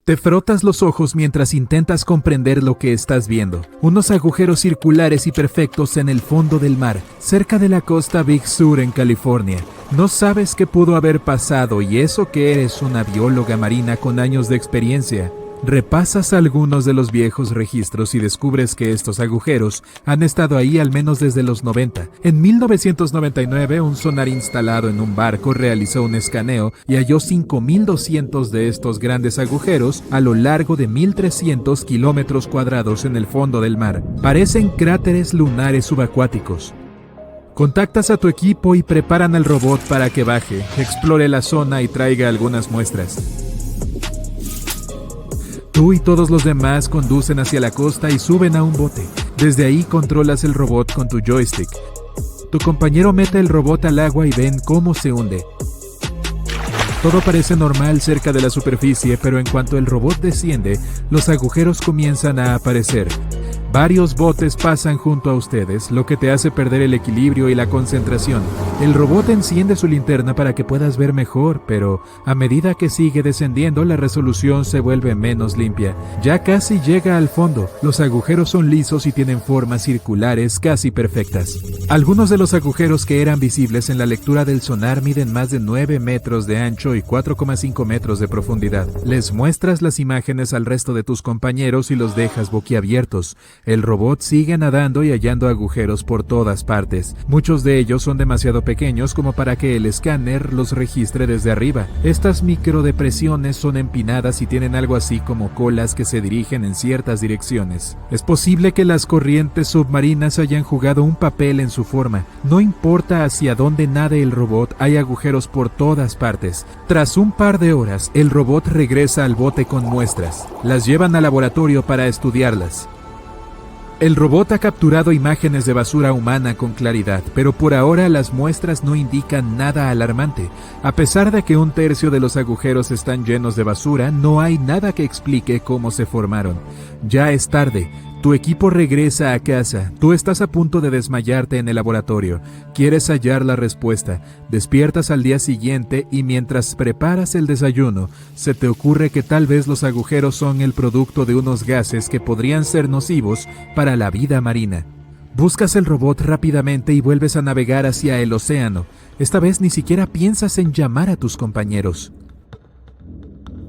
Te frotas los ojos mientras intentas comprender lo que estás viendo. Unos agujeros circulares y perfectos en el fondo del mar, cerca de la costa Big Sur en California. No sabes qué pudo haber pasado y eso que eres una bióloga marina con años de experiencia. Repasas algunos de los viejos registros y descubres que estos agujeros han estado ahí al menos desde los 90. En 1999, un sonar instalado en un barco realizó un escaneo y halló 5.200 de estos grandes agujeros a lo largo de 1.300 kilómetros cuadrados en el fondo del mar. Parecen cráteres lunares subacuáticos. Contactas a tu equipo y preparan al robot para que baje, explore la zona y traiga algunas muestras. Tú y todos los demás conducen hacia la costa y suben a un bote. Desde ahí controlas el robot con tu joystick. Tu compañero mete el robot al agua y ven cómo se hunde. Todo parece normal cerca de la superficie, pero en cuanto el robot desciende, los agujeros comienzan a aparecer. Varios botes pasan junto a ustedes, lo que te hace perder el equilibrio y la concentración. El robot enciende su linterna para que puedas ver mejor, pero a medida que sigue descendiendo, la resolución se vuelve menos limpia. Ya casi llega al fondo. Los agujeros son lisos y tienen formas circulares casi perfectas. Algunos de los agujeros que eran visibles en la lectura del sonar miden más de 9 metros de ancho y 4,5 metros de profundidad. Les muestras las imágenes al resto de tus compañeros y los dejas boquiabiertos. El robot sigue nadando y hallando agujeros por todas partes. Muchos de ellos son demasiado pequeños como para que el escáner los registre desde arriba. Estas microdepresiones son empinadas y tienen algo así como colas que se dirigen en ciertas direcciones. Es posible que las corrientes submarinas hayan jugado un papel en su forma. No importa hacia dónde nade el robot, hay agujeros por todas partes. Tras un par de horas, el robot regresa al bote con muestras. Las llevan al laboratorio para estudiarlas. El robot ha capturado imágenes de basura humana con claridad, pero por ahora las muestras no indican nada alarmante. A pesar de que 1/3 de los agujeros están llenos de basura, no hay nada que explique cómo se formaron. Ya es tarde. Tu equipo regresa a casa. Tú estás a punto de desmayarte en el laboratorio. Quieres hallar la respuesta. Despiertas al día siguiente y mientras preparas el desayuno, se te ocurre que tal vez los agujeros son el producto de unos gases que podrían ser nocivos para la vida marina. Buscas el robot rápidamente y vuelves a navegar hacia el océano. Esta vez ni siquiera piensas en llamar a tus compañeros.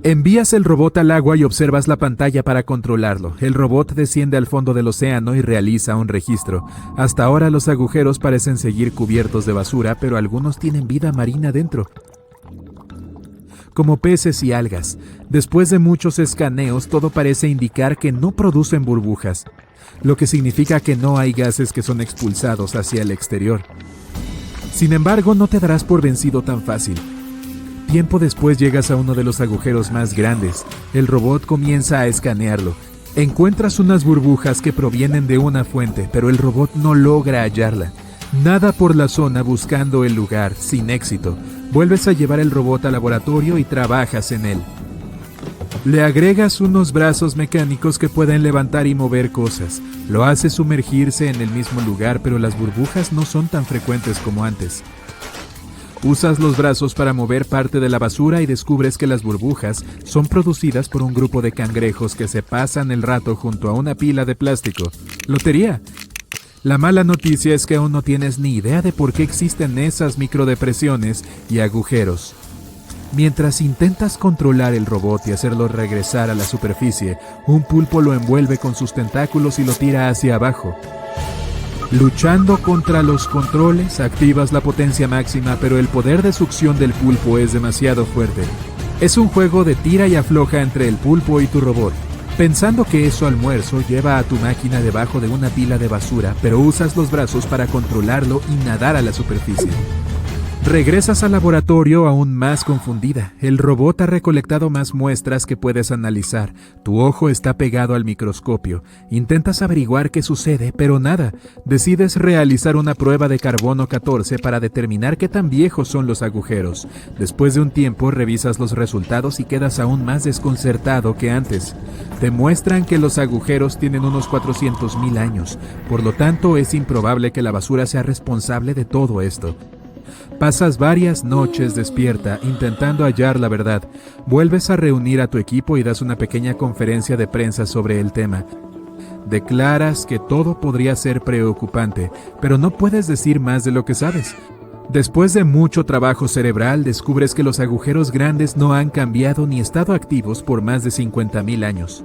Envías el robot al agua y observas la pantalla para controlarlo. El robot desciende al fondo del océano y realiza un registro. Hasta ahora los agujeros parecen seguir cubiertos de basura, pero algunos tienen vida marina dentro, como peces y algas. Después de muchos escaneos, todo parece indicar que no producen burbujas, lo que significa que no hay gases que son expulsados hacia el exterior. Sin embargo, no te darás por vencido tan fácil. Tiempo después llegas a uno de los agujeros más grandes. El robot comienza a escanearlo. Encuentras unas burbujas que provienen de una fuente, pero el robot no logra hallarla. Nada por la zona buscando el lugar, sin éxito. Vuelves a llevar el robot al laboratorio y trabajas en él. Le agregas unos brazos mecánicos que pueden levantar y mover cosas. Lo haces sumergirse en el mismo lugar, pero las burbujas no son tan frecuentes como antes. Usas los brazos para mover parte de la basura y descubres que las burbujas son producidas por un grupo de cangrejos que se pasan el rato junto a una pila de plástico. ¡Lotería! La mala noticia es que aún no tienes ni idea de por qué existen esas microdepresiones y agujeros. Mientras intentas controlar el robot y hacerlo regresar a la superficie, un pulpo lo envuelve con sus tentáculos y lo tira hacia abajo. Luchando contra los controles, activas la potencia máxima, pero el poder de succión del pulpo es demasiado fuerte. Es un juego de tira y afloja entre el pulpo y tu robot. Pensando que es su almuerzo, lleva a tu máquina debajo de una pila de basura, pero usas los brazos para controlarlo y nadar a la superficie. Regresas al laboratorio aún más confundida. El robot ha recolectado más muestras que puedes analizar. Tu ojo está pegado al microscopio. Intentas averiguar qué sucede, pero nada. Decides realizar una prueba de carbono 14 para determinar qué tan viejos son los agujeros. Después de un tiempo, revisas los resultados y quedas aún más desconcertado que antes. Te muestran que los agujeros tienen unos 400.000 años. Por lo tanto, es improbable que la basura sea responsable de todo esto. Pasas varias noches despierta intentando hallar la verdad. Vuelves a reunir a tu equipo y das una pequeña conferencia de prensa sobre el tema. Declaras que todo podría ser preocupante, pero no puedes decir más de lo que sabes. Después de mucho trabajo cerebral, descubres que los agujeros grandes no han cambiado ni estado activos por más de 50,000 años.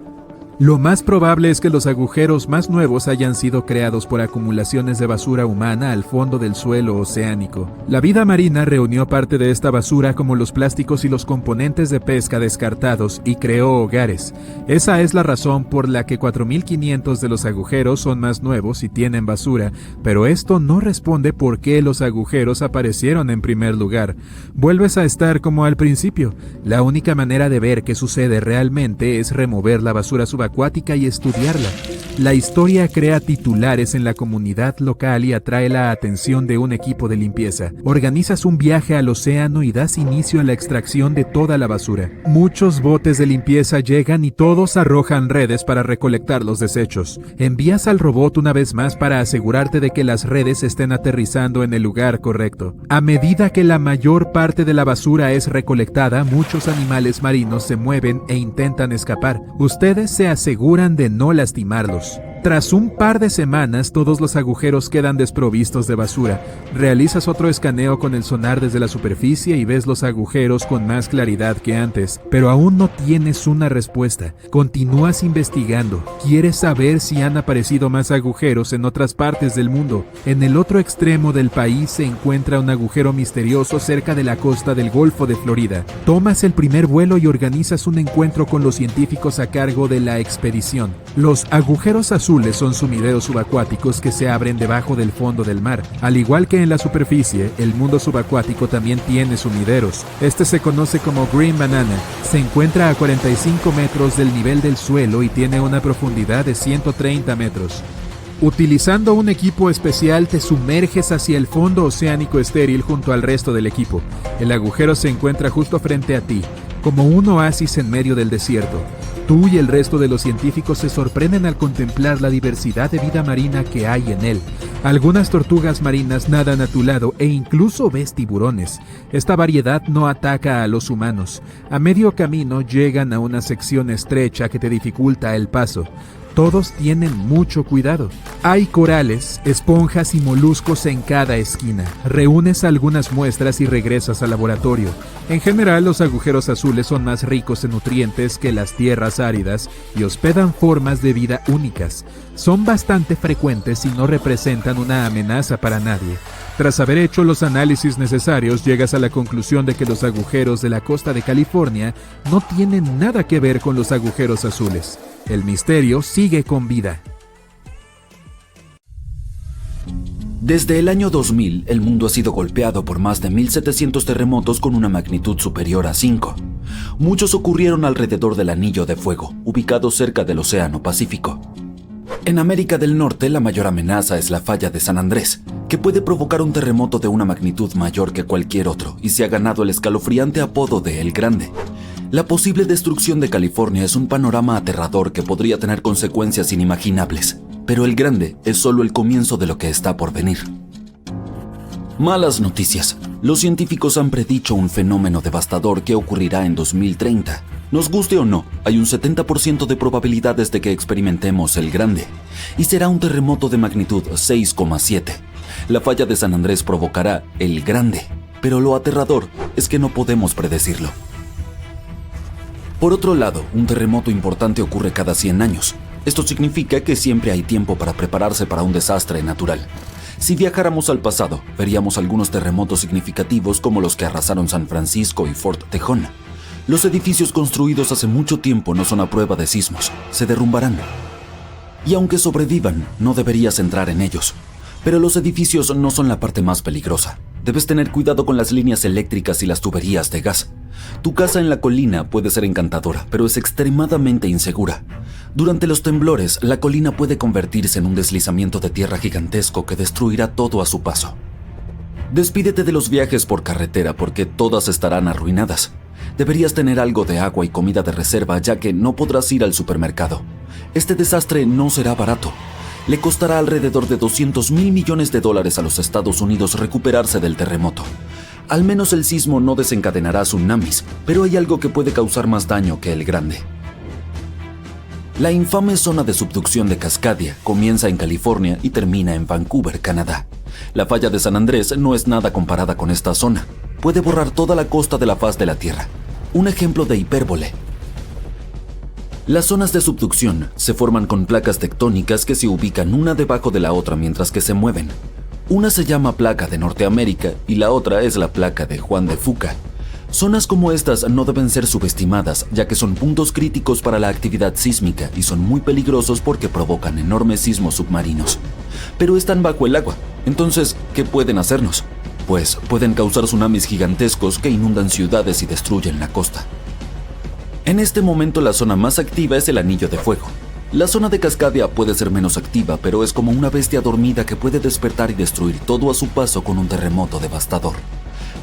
Lo más probable es que los agujeros más nuevos hayan sido creados por acumulaciones de basura humana al fondo del suelo oceánico. La vida marina reunió parte de esta basura como los plásticos y los componentes de pesca descartados y creó hogares. Esa es la razón por la que 4,500 de los agujeros son más nuevos y tienen basura, pero esto no responde por qué los agujeros aparecieron en primer lugar. Vuelves a estar como al principio. La única manera de ver qué sucede realmente es remover la basura subacuática y estudiarla. La historia crea titulares en la comunidad local y atrae la atención de un equipo de limpieza. Organizas un viaje al océano y das inicio a la extracción de toda la basura. Muchos botes de limpieza llegan y todos arrojan redes para recolectar los desechos. Envías al robot una vez más para asegurarte de que las redes estén aterrizando en el lugar correcto. A medida que la mayor parte de la basura es recolectada, muchos animales marinos se mueven e intentan escapar. Ustedes se aseguran de no lastimarlos. Tras un par de semanas, todos los agujeros quedan desprovistos de basura. Realizas otro escaneo con el sonar desde la superficie y ves los agujeros con más claridad que antes, pero aún no tienes una respuesta. Continúas investigando. Quieres saber si han aparecido más agujeros en otras partes del mundo. En el otro extremo del país se encuentra un agujero misterioso cerca de la costa del Golfo de Florida. Tomas el primer vuelo y organizas un encuentro con los científicos a cargo de la expedición. Los agujeros azules son sumideros subacuáticos que se abren debajo del fondo del mar. Al igual que en la superficie, el mundo subacuático también tiene sumideros. Este se conoce como Green Banana. Se encuentra a 45 metros del nivel del suelo y tiene una profundidad de 130 metros. Utilizando un equipo especial, te sumerges hacia el fondo oceánico estéril junto al resto del equipo. El agujero se encuentra justo frente a ti, como un oasis en medio del desierto. Tú y el resto de los científicos se sorprenden al contemplar la diversidad de vida marina que hay en él. Algunas tortugas marinas nadan a tu lado e incluso ves tiburones. Esta variedad no ataca a los humanos. A medio camino llegan a una sección estrecha que te dificulta el paso. Todos tienen mucho cuidado. Hay corales, esponjas y moluscos en cada esquina. Reúnes algunas muestras y regresas al laboratorio. En general, los agujeros azules son más ricos en nutrientes que las tierras áridas y hospedan formas de vida únicas. Son bastante frecuentes y no representan una amenaza para nadie. Tras haber hecho los análisis necesarios, llegas a la conclusión de que los agujeros de la costa de California no tienen nada que ver con los agujeros azules. El misterio sigue con vida. Desde el año 2000, el mundo ha sido golpeado por más de 1,700 terremotos con una magnitud superior a 5. Muchos ocurrieron alrededor del Anillo de Fuego, ubicado cerca del Océano Pacífico. En América del Norte, la mayor amenaza es la falla de San Andrés, que puede provocar un terremoto de una magnitud mayor que cualquier otro y se ha ganado el escalofriante apodo de El Grande. La posible destrucción de California es un panorama aterrador que podría tener consecuencias inimaginables, pero El Grande es solo el comienzo de lo que está por venir. Malas noticias. Los científicos han predicho un fenómeno devastador que ocurrirá en 2030. Nos guste o no, hay un 70% de probabilidades de que experimentemos El Grande, y será un terremoto de magnitud 6,7. La falla de San Andrés provocará El Grande, pero lo aterrador es que no podemos predecirlo. Por otro lado, un terremoto importante ocurre cada 100 años. Esto significa que siempre hay tiempo para prepararse para un desastre natural. Si viajáramos al pasado, veríamos algunos terremotos significativos como los que arrasaron San Francisco y Fort Tejón. Los edificios construidos hace mucho tiempo no son a prueba de sismos, se derrumbarán. Y aunque sobrevivan, no deberías entrar en ellos. Pero los edificios no son la parte más peligrosa. Debes tener cuidado con las líneas eléctricas y las tuberías de gas. Tu casa en la colina puede ser encantadora, pero es extremadamente insegura. Durante los temblores, la colina puede convertirse en un deslizamiento de tierra gigantesco que destruirá todo a su paso. Despídete de los viajes por carretera porque todas estarán arruinadas. Deberías tener algo de agua y comida de reserva ya que no podrás ir al supermercado. Este desastre no será barato. Le costará alrededor de $200,000 millones a los Estados Unidos recuperarse del terremoto. Al menos el sismo no desencadenará tsunamis, pero hay algo que puede causar más daño que el grande. La infame zona de subducción de Cascadia comienza en California y termina en Vancouver, Canadá. La falla de San Andrés no es nada comparada con esta zona. Puede borrar toda la costa de la faz de la Tierra. Un ejemplo de hipérbole. Las zonas de subducción se forman con placas tectónicas que se ubican una debajo de la otra mientras que se mueven. Una se llama placa de Norteamérica y la otra es la placa de Juan de Fuca. Zonas como estas no deben ser subestimadas, ya que son puntos críticos para la actividad sísmica y son muy peligrosos porque provocan enormes sismos submarinos. Pero están bajo el agua, entonces, ¿qué pueden hacernos? Pues pueden causar tsunamis gigantescos que inundan ciudades y destruyen la costa. En este momento la zona más activa es el Anillo de Fuego. La zona de Cascadia puede ser menos activa, pero es como una bestia dormida que puede despertar y destruir todo a su paso con un terremoto devastador.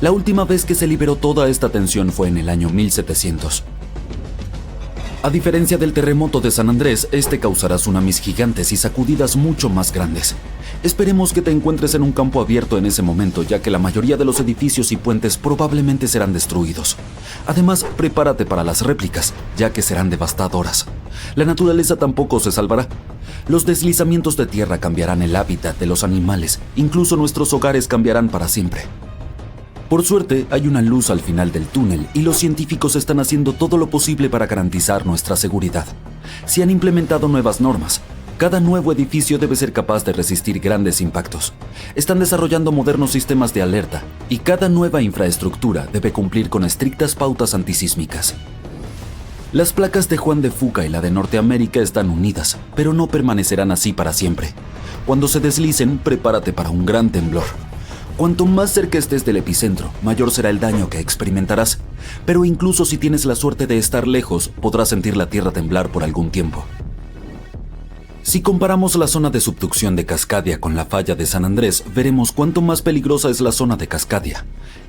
La última vez que se liberó toda esta tensión fue en el año 1700. A diferencia del terremoto de San Andrés, este causará tsunamis gigantes y sacudidas mucho más grandes. Esperemos que te encuentres en un campo abierto en ese momento, ya que la mayoría de los edificios y puentes probablemente serán destruidos. Además, prepárate para las réplicas, ya que serán devastadoras. La naturaleza tampoco se salvará. Los deslizamientos de tierra cambiarán el hábitat de los animales, incluso nuestros hogares cambiarán para siempre. Por suerte, hay una luz al final del túnel y los científicos están haciendo todo lo posible para garantizar nuestra seguridad. Se han implementado nuevas normas. Cada nuevo edificio debe ser capaz de resistir grandes impactos. Están desarrollando modernos sistemas de alerta y cada nueva infraestructura debe cumplir con estrictas pautas antisísmicas. Las placas de Juan de Fuca y la de Norteamérica están unidas, pero no permanecerán así para siempre. Cuando se deslicen, prepárate para un gran temblor. Cuanto más cerca estés del epicentro, mayor será el daño que experimentarás. Pero incluso si tienes la suerte de estar lejos, podrás sentir la tierra temblar por algún tiempo. Si comparamos la zona de subducción de Cascadia con la falla de San Andrés, veremos cuánto más peligrosa es la zona de Cascadia.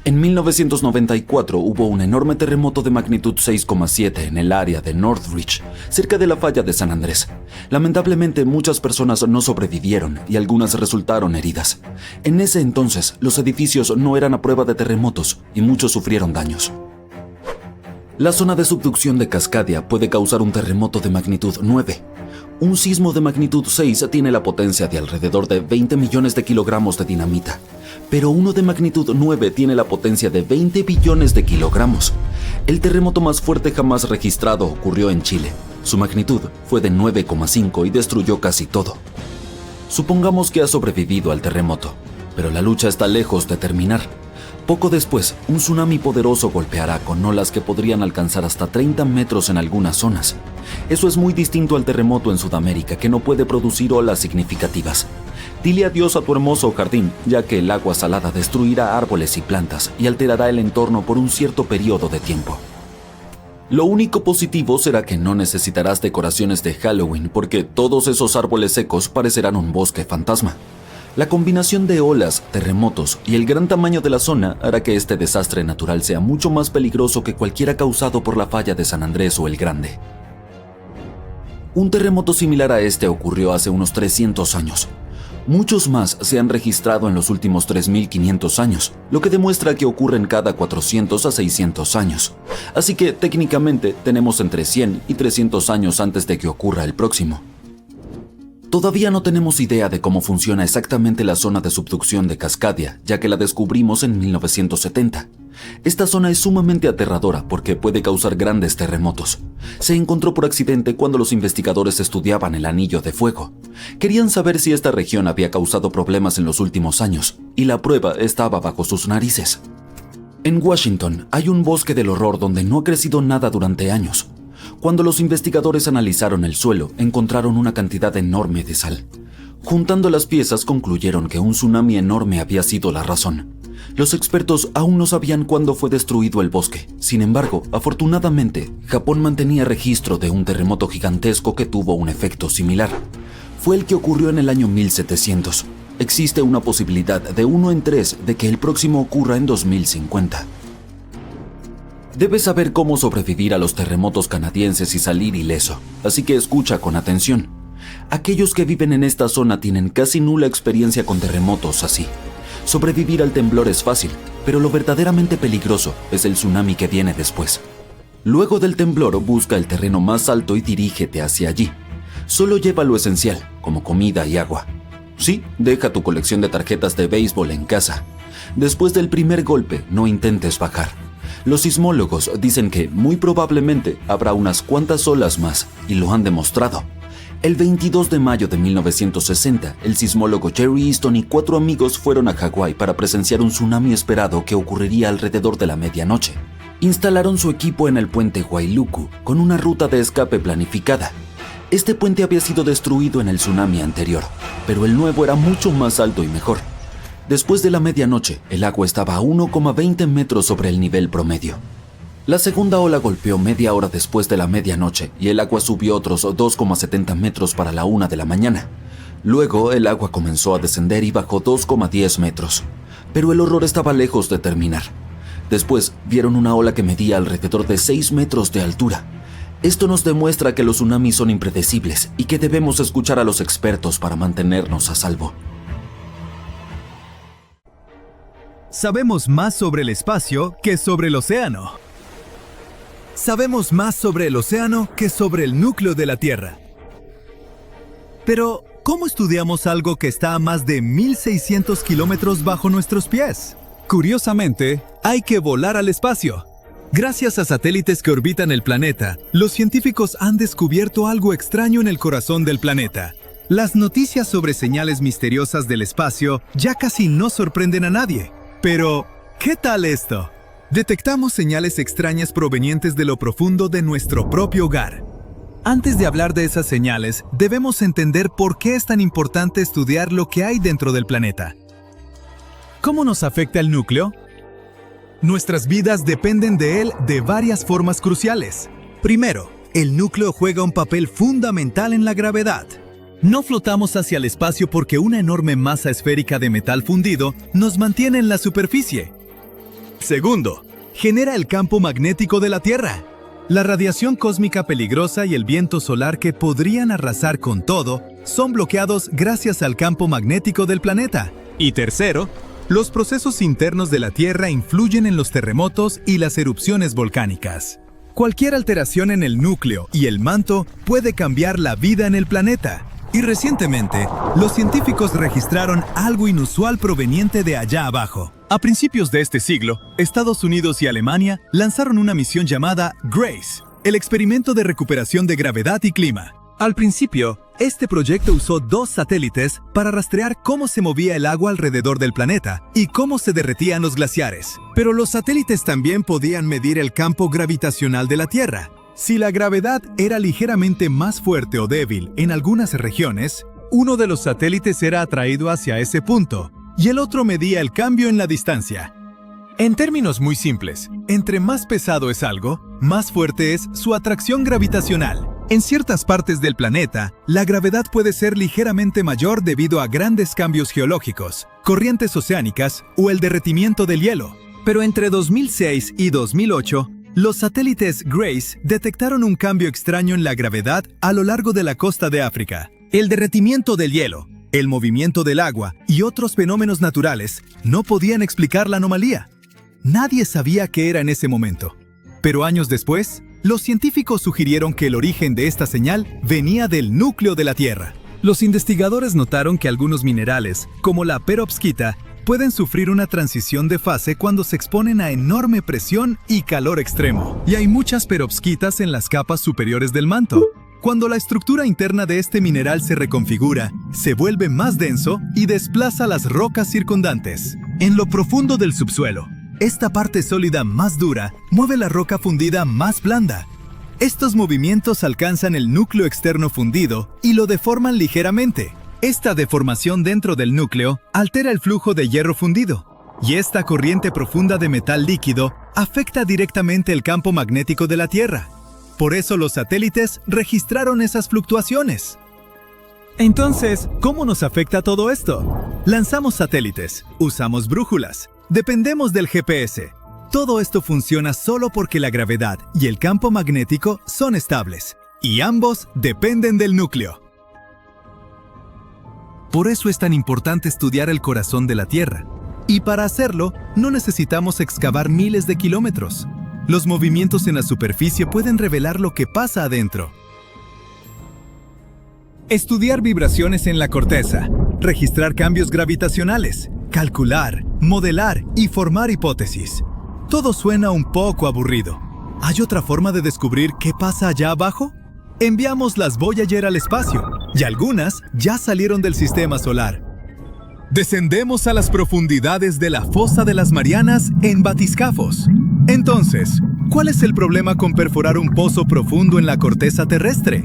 En 1994 hubo un enorme terremoto de magnitud 6,7 en el área de Northridge, cerca de la falla de San Andrés. Lamentablemente, muchas personas no sobrevivieron y algunas resultaron heridas. En ese entonces, los edificios no eran a prueba de terremotos y muchos sufrieron daños. La zona de subducción de Cascadia puede causar un terremoto de magnitud 9. Un sismo de magnitud 6 tiene la potencia de alrededor de 20 millones de kilogramos de dinamita, pero uno de magnitud 9 tiene la potencia de 20 billones de kilogramos. El terremoto más fuerte jamás registrado ocurrió en Chile. Su magnitud fue de 9,5 y destruyó casi todo. Supongamos que has sobrevivido al terremoto, pero la lucha está lejos de terminar. Poco después, un tsunami poderoso golpeará con olas que podrían alcanzar hasta 30 metros en algunas zonas. Eso es muy distinto al terremoto en Sudamérica, que no puede producir olas significativas. Dile adiós a tu hermoso jardín, ya que el agua salada destruirá árboles y plantas y alterará el entorno por un cierto periodo de tiempo. Lo único positivo será que no necesitarás decoraciones de Halloween, porque todos esos árboles secos parecerán un bosque fantasma. La combinación de olas, terremotos y el gran tamaño de la zona hará que este desastre natural sea mucho más peligroso que cualquiera causado por la falla de San Andrés o el Grande. Un terremoto similar a este ocurrió hace unos 300 años. Muchos más se han registrado en los últimos 3.500 años, lo que demuestra que ocurren cada 400 a 600 años. Así que técnicamente tenemos entre 100 y 300 años antes de que ocurra el próximo. Todavía no tenemos idea de cómo funciona exactamente la zona de subducción de Cascadia, ya que la descubrimos en 1970. Esta zona es sumamente aterradora porque puede causar grandes terremotos. Se encontró por accidente cuando los investigadores estudiaban el Anillo de Fuego. Querían saber si esta región había causado problemas en los últimos años, y la prueba estaba bajo sus narices. En Washington hay un bosque del horror donde no ha crecido nada durante años. Cuando los investigadores analizaron el suelo, encontraron una cantidad enorme de sal. Juntando las piezas, concluyeron que un tsunami enorme había sido la razón. Los expertos aún no sabían cuándo fue destruido el bosque. Sin embargo, afortunadamente, Japón mantenía registro de un terremoto gigantesco que tuvo un efecto similar. Fue el que ocurrió en el año 1700. Existe una posibilidad de 1 en 3 de que el próximo ocurra en 2050. Debes saber cómo sobrevivir a los terremotos canadienses y salir ileso, así que escucha con atención. Aquellos que viven en esta zona tienen casi nula experiencia con terremotos así. Sobrevivir al temblor es fácil. pero lo verdaderamente peligroso es el tsunami que viene después. Luego del temblor, busca el terreno más alto y dirígete hacia allí. Solo lleva lo esencial, como comida y agua. Sí, deja tu colección de tarjetas de béisbol en casa. Después del primer golpe, no intentes bajar. Los sismólogos dicen que muy probablemente habrá unas cuantas olas más, y lo han demostrado. El 22 de mayo de 1960, el sismólogo Jerry Easton y 4 amigos fueron a Hawái para presenciar un tsunami esperado que ocurriría alrededor de la medianoche. Instalaron su equipo en el puente Wailuku, con una ruta de escape planificada. Este puente había sido destruido en el tsunami anterior, pero el nuevo era mucho más alto y mejor. Después de la medianoche, el agua estaba a 1,20 metros sobre el nivel promedio. La segunda ola golpeó media hora después de la medianoche y el agua subió otros 2,70 metros para la 1 de la mañana. Luego, el agua comenzó a descender y bajó 2,10 metros. Pero el horror estaba lejos de terminar. Después, vieron una ola que medía alrededor de 6 metros de altura. Esto nos demuestra que los tsunamis son impredecibles y que debemos escuchar a los expertos para mantenernos a salvo. Sabemos más sobre el espacio que sobre el océano. Sabemos más sobre el océano que sobre el núcleo de la Tierra. Pero, ¿cómo estudiamos algo que está a más de 1.600 kilómetros bajo nuestros pies? Curiosamente, hay que volar al espacio. Gracias a satélites que orbitan el planeta, los científicos han descubierto algo extraño en el corazón del planeta. Las noticias sobre señales misteriosas del espacio ya casi no sorprenden a nadie. Pero, ¿qué tal esto? Detectamos señales extrañas provenientes de lo profundo de nuestro propio hogar. Antes de hablar de esas señales, debemos entender por qué es tan importante estudiar lo que hay dentro del planeta. ¿Cómo nos afecta el núcleo? Nuestras vidas dependen de él de varias formas cruciales. Primero, el núcleo juega un papel fundamental en la gravedad. No flotamos hacia el espacio porque una enorme masa esférica de metal fundido nos mantiene en la superficie. Segundo, genera el campo magnético de la Tierra. La radiación cósmica peligrosa y el viento solar que podrían arrasar con todo son bloqueados gracias al campo magnético del planeta. Y tercero, los procesos internos de la Tierra influyen en los terremotos y las erupciones volcánicas. Cualquier alteración en el núcleo y el manto puede cambiar la vida en el planeta. Y recientemente, los científicos registraron algo inusual proveniente de allá abajo. A principios de este siglo, Estados Unidos y Alemania lanzaron una misión llamada GRACE, el experimento de recuperación de gravedad y clima. Al principio, este proyecto usó 2 satélites para rastrear cómo se movía el agua alrededor del planeta y cómo se derretían los glaciares. Pero los satélites también podían medir el campo gravitacional de la Tierra. Si la gravedad era ligeramente más fuerte o débil en algunas regiones, uno de los satélites era atraído hacia ese punto y el otro medía el cambio en la distancia. En términos muy simples, entre más pesado es algo, más fuerte es su atracción gravitacional. En ciertas partes del planeta, la gravedad puede ser ligeramente mayor debido a grandes cambios geológicos, corrientes oceánicas o el derretimiento del hielo. Pero entre 2006 y 2008, los satélites GRACE detectaron un cambio extraño en la gravedad a lo largo de la costa de África. El derretimiento del hielo, el movimiento del agua y otros fenómenos naturales no podían explicar la anomalía. Nadie sabía qué era en ese momento. Pero años después, los científicos sugirieron que el origen de esta señal venía del núcleo de la Tierra. Los investigadores notaron que algunos minerales, como la perovskita, pueden sufrir una transición de fase cuando se exponen a enorme presión y calor extremo. Y hay muchas perovskitas en las capas superiores del manto. Cuando la estructura interna de este mineral se reconfigura, se vuelve más denso y desplaza las rocas circundantes. En lo profundo del subsuelo, esta parte sólida más dura mueve la roca fundida más blanda. Estos movimientos alcanzan el núcleo externo fundido y lo deforman ligeramente. Esta deformación dentro del núcleo altera el flujo de hierro fundido, y esta corriente profunda de metal líquido afecta directamente el campo magnético de la Tierra. Por eso los satélites registraron esas fluctuaciones. Entonces, ¿cómo nos afecta todo esto? Lanzamos satélites, usamos brújulas, dependemos del GPS. Todo esto funciona solo porque la gravedad y el campo magnético son estables, y ambos dependen del núcleo. Por eso es tan importante estudiar el corazón de la Tierra. Y para hacerlo, no necesitamos excavar miles de kilómetros. Los movimientos en la superficie pueden revelar lo que pasa adentro. Estudiar vibraciones en la corteza, registrar cambios gravitacionales, calcular, modelar y formar hipótesis. Todo suena un poco aburrido. ¿Hay otra forma de descubrir qué pasa allá abajo? Enviamos las Voyager al espacio, y algunas ya salieron del sistema solar. Descendemos a las profundidades de la fosa de las Marianas en batiscafos. Entonces, ¿cuál es el problema con perforar un pozo profundo en la corteza terrestre?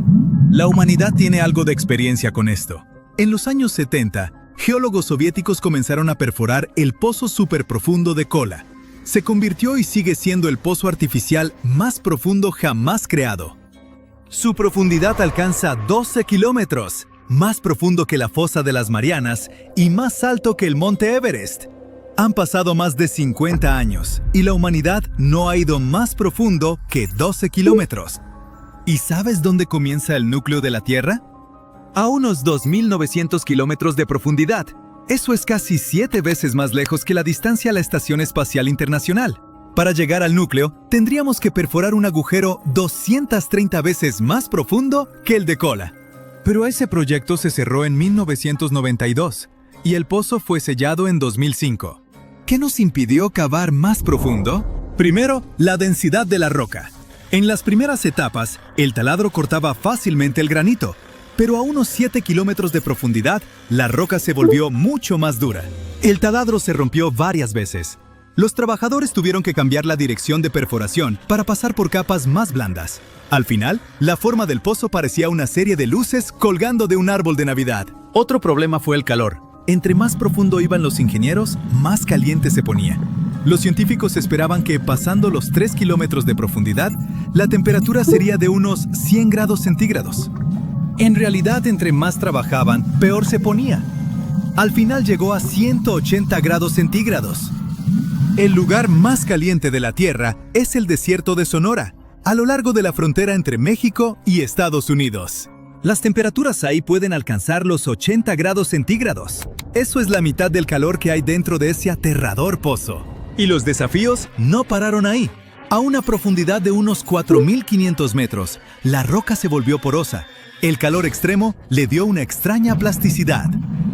La humanidad tiene algo de experiencia con esto. En los años 70, geólogos soviéticos comenzaron a perforar el pozo superprofundo de Kola. Se convirtió y sigue siendo el pozo artificial más profundo jamás creado. Su profundidad alcanza 12 kilómetros, más profundo que la fosa de las Marianas y más alto que el monte Everest. Han pasado más de 50 años y la humanidad no ha ido más profundo que 12 kilómetros. ¿Y sabes dónde comienza el núcleo de la Tierra? A unos 2.900 kilómetros de profundidad. Eso es casi 7 veces más lejos que la distancia a la Estación Espacial Internacional. Para llegar al núcleo, tendríamos que perforar un agujero 230 veces más profundo que el de Kola. Pero ese proyecto se cerró en 1992 y el pozo fue sellado en 2005. ¿Qué nos impidió cavar más profundo? Primero, la densidad de la roca. En las primeras etapas, el taladro cortaba fácilmente el granito, pero a unos 7 kilómetros de profundidad, la roca se volvió mucho más dura. El taladro se rompió varias veces. Los trabajadores tuvieron que cambiar la dirección de perforación para pasar por capas más blandas. Al final, la forma del pozo parecía una serie de luces colgando de un árbol de Navidad. Otro problema fue el calor. Entre más profundo iban los ingenieros, más caliente se ponía. Los científicos esperaban que, pasando los 3 kilómetros de profundidad, la temperatura sería de unos 100 grados centígrados. En realidad, entre más trabajaban, peor se ponía. Al final llegó a 180 grados centígrados. El lugar más caliente de la Tierra es el desierto de Sonora, a lo largo de la frontera entre México y Estados Unidos. Las temperaturas ahí pueden alcanzar los 80 grados centígrados. Eso es la mitad del calor que hay dentro de ese aterrador pozo. Y los desafíos no pararon ahí. A una profundidad de unos 4.500 metros, la roca se volvió porosa. El calor extremo le dio una extraña plasticidad.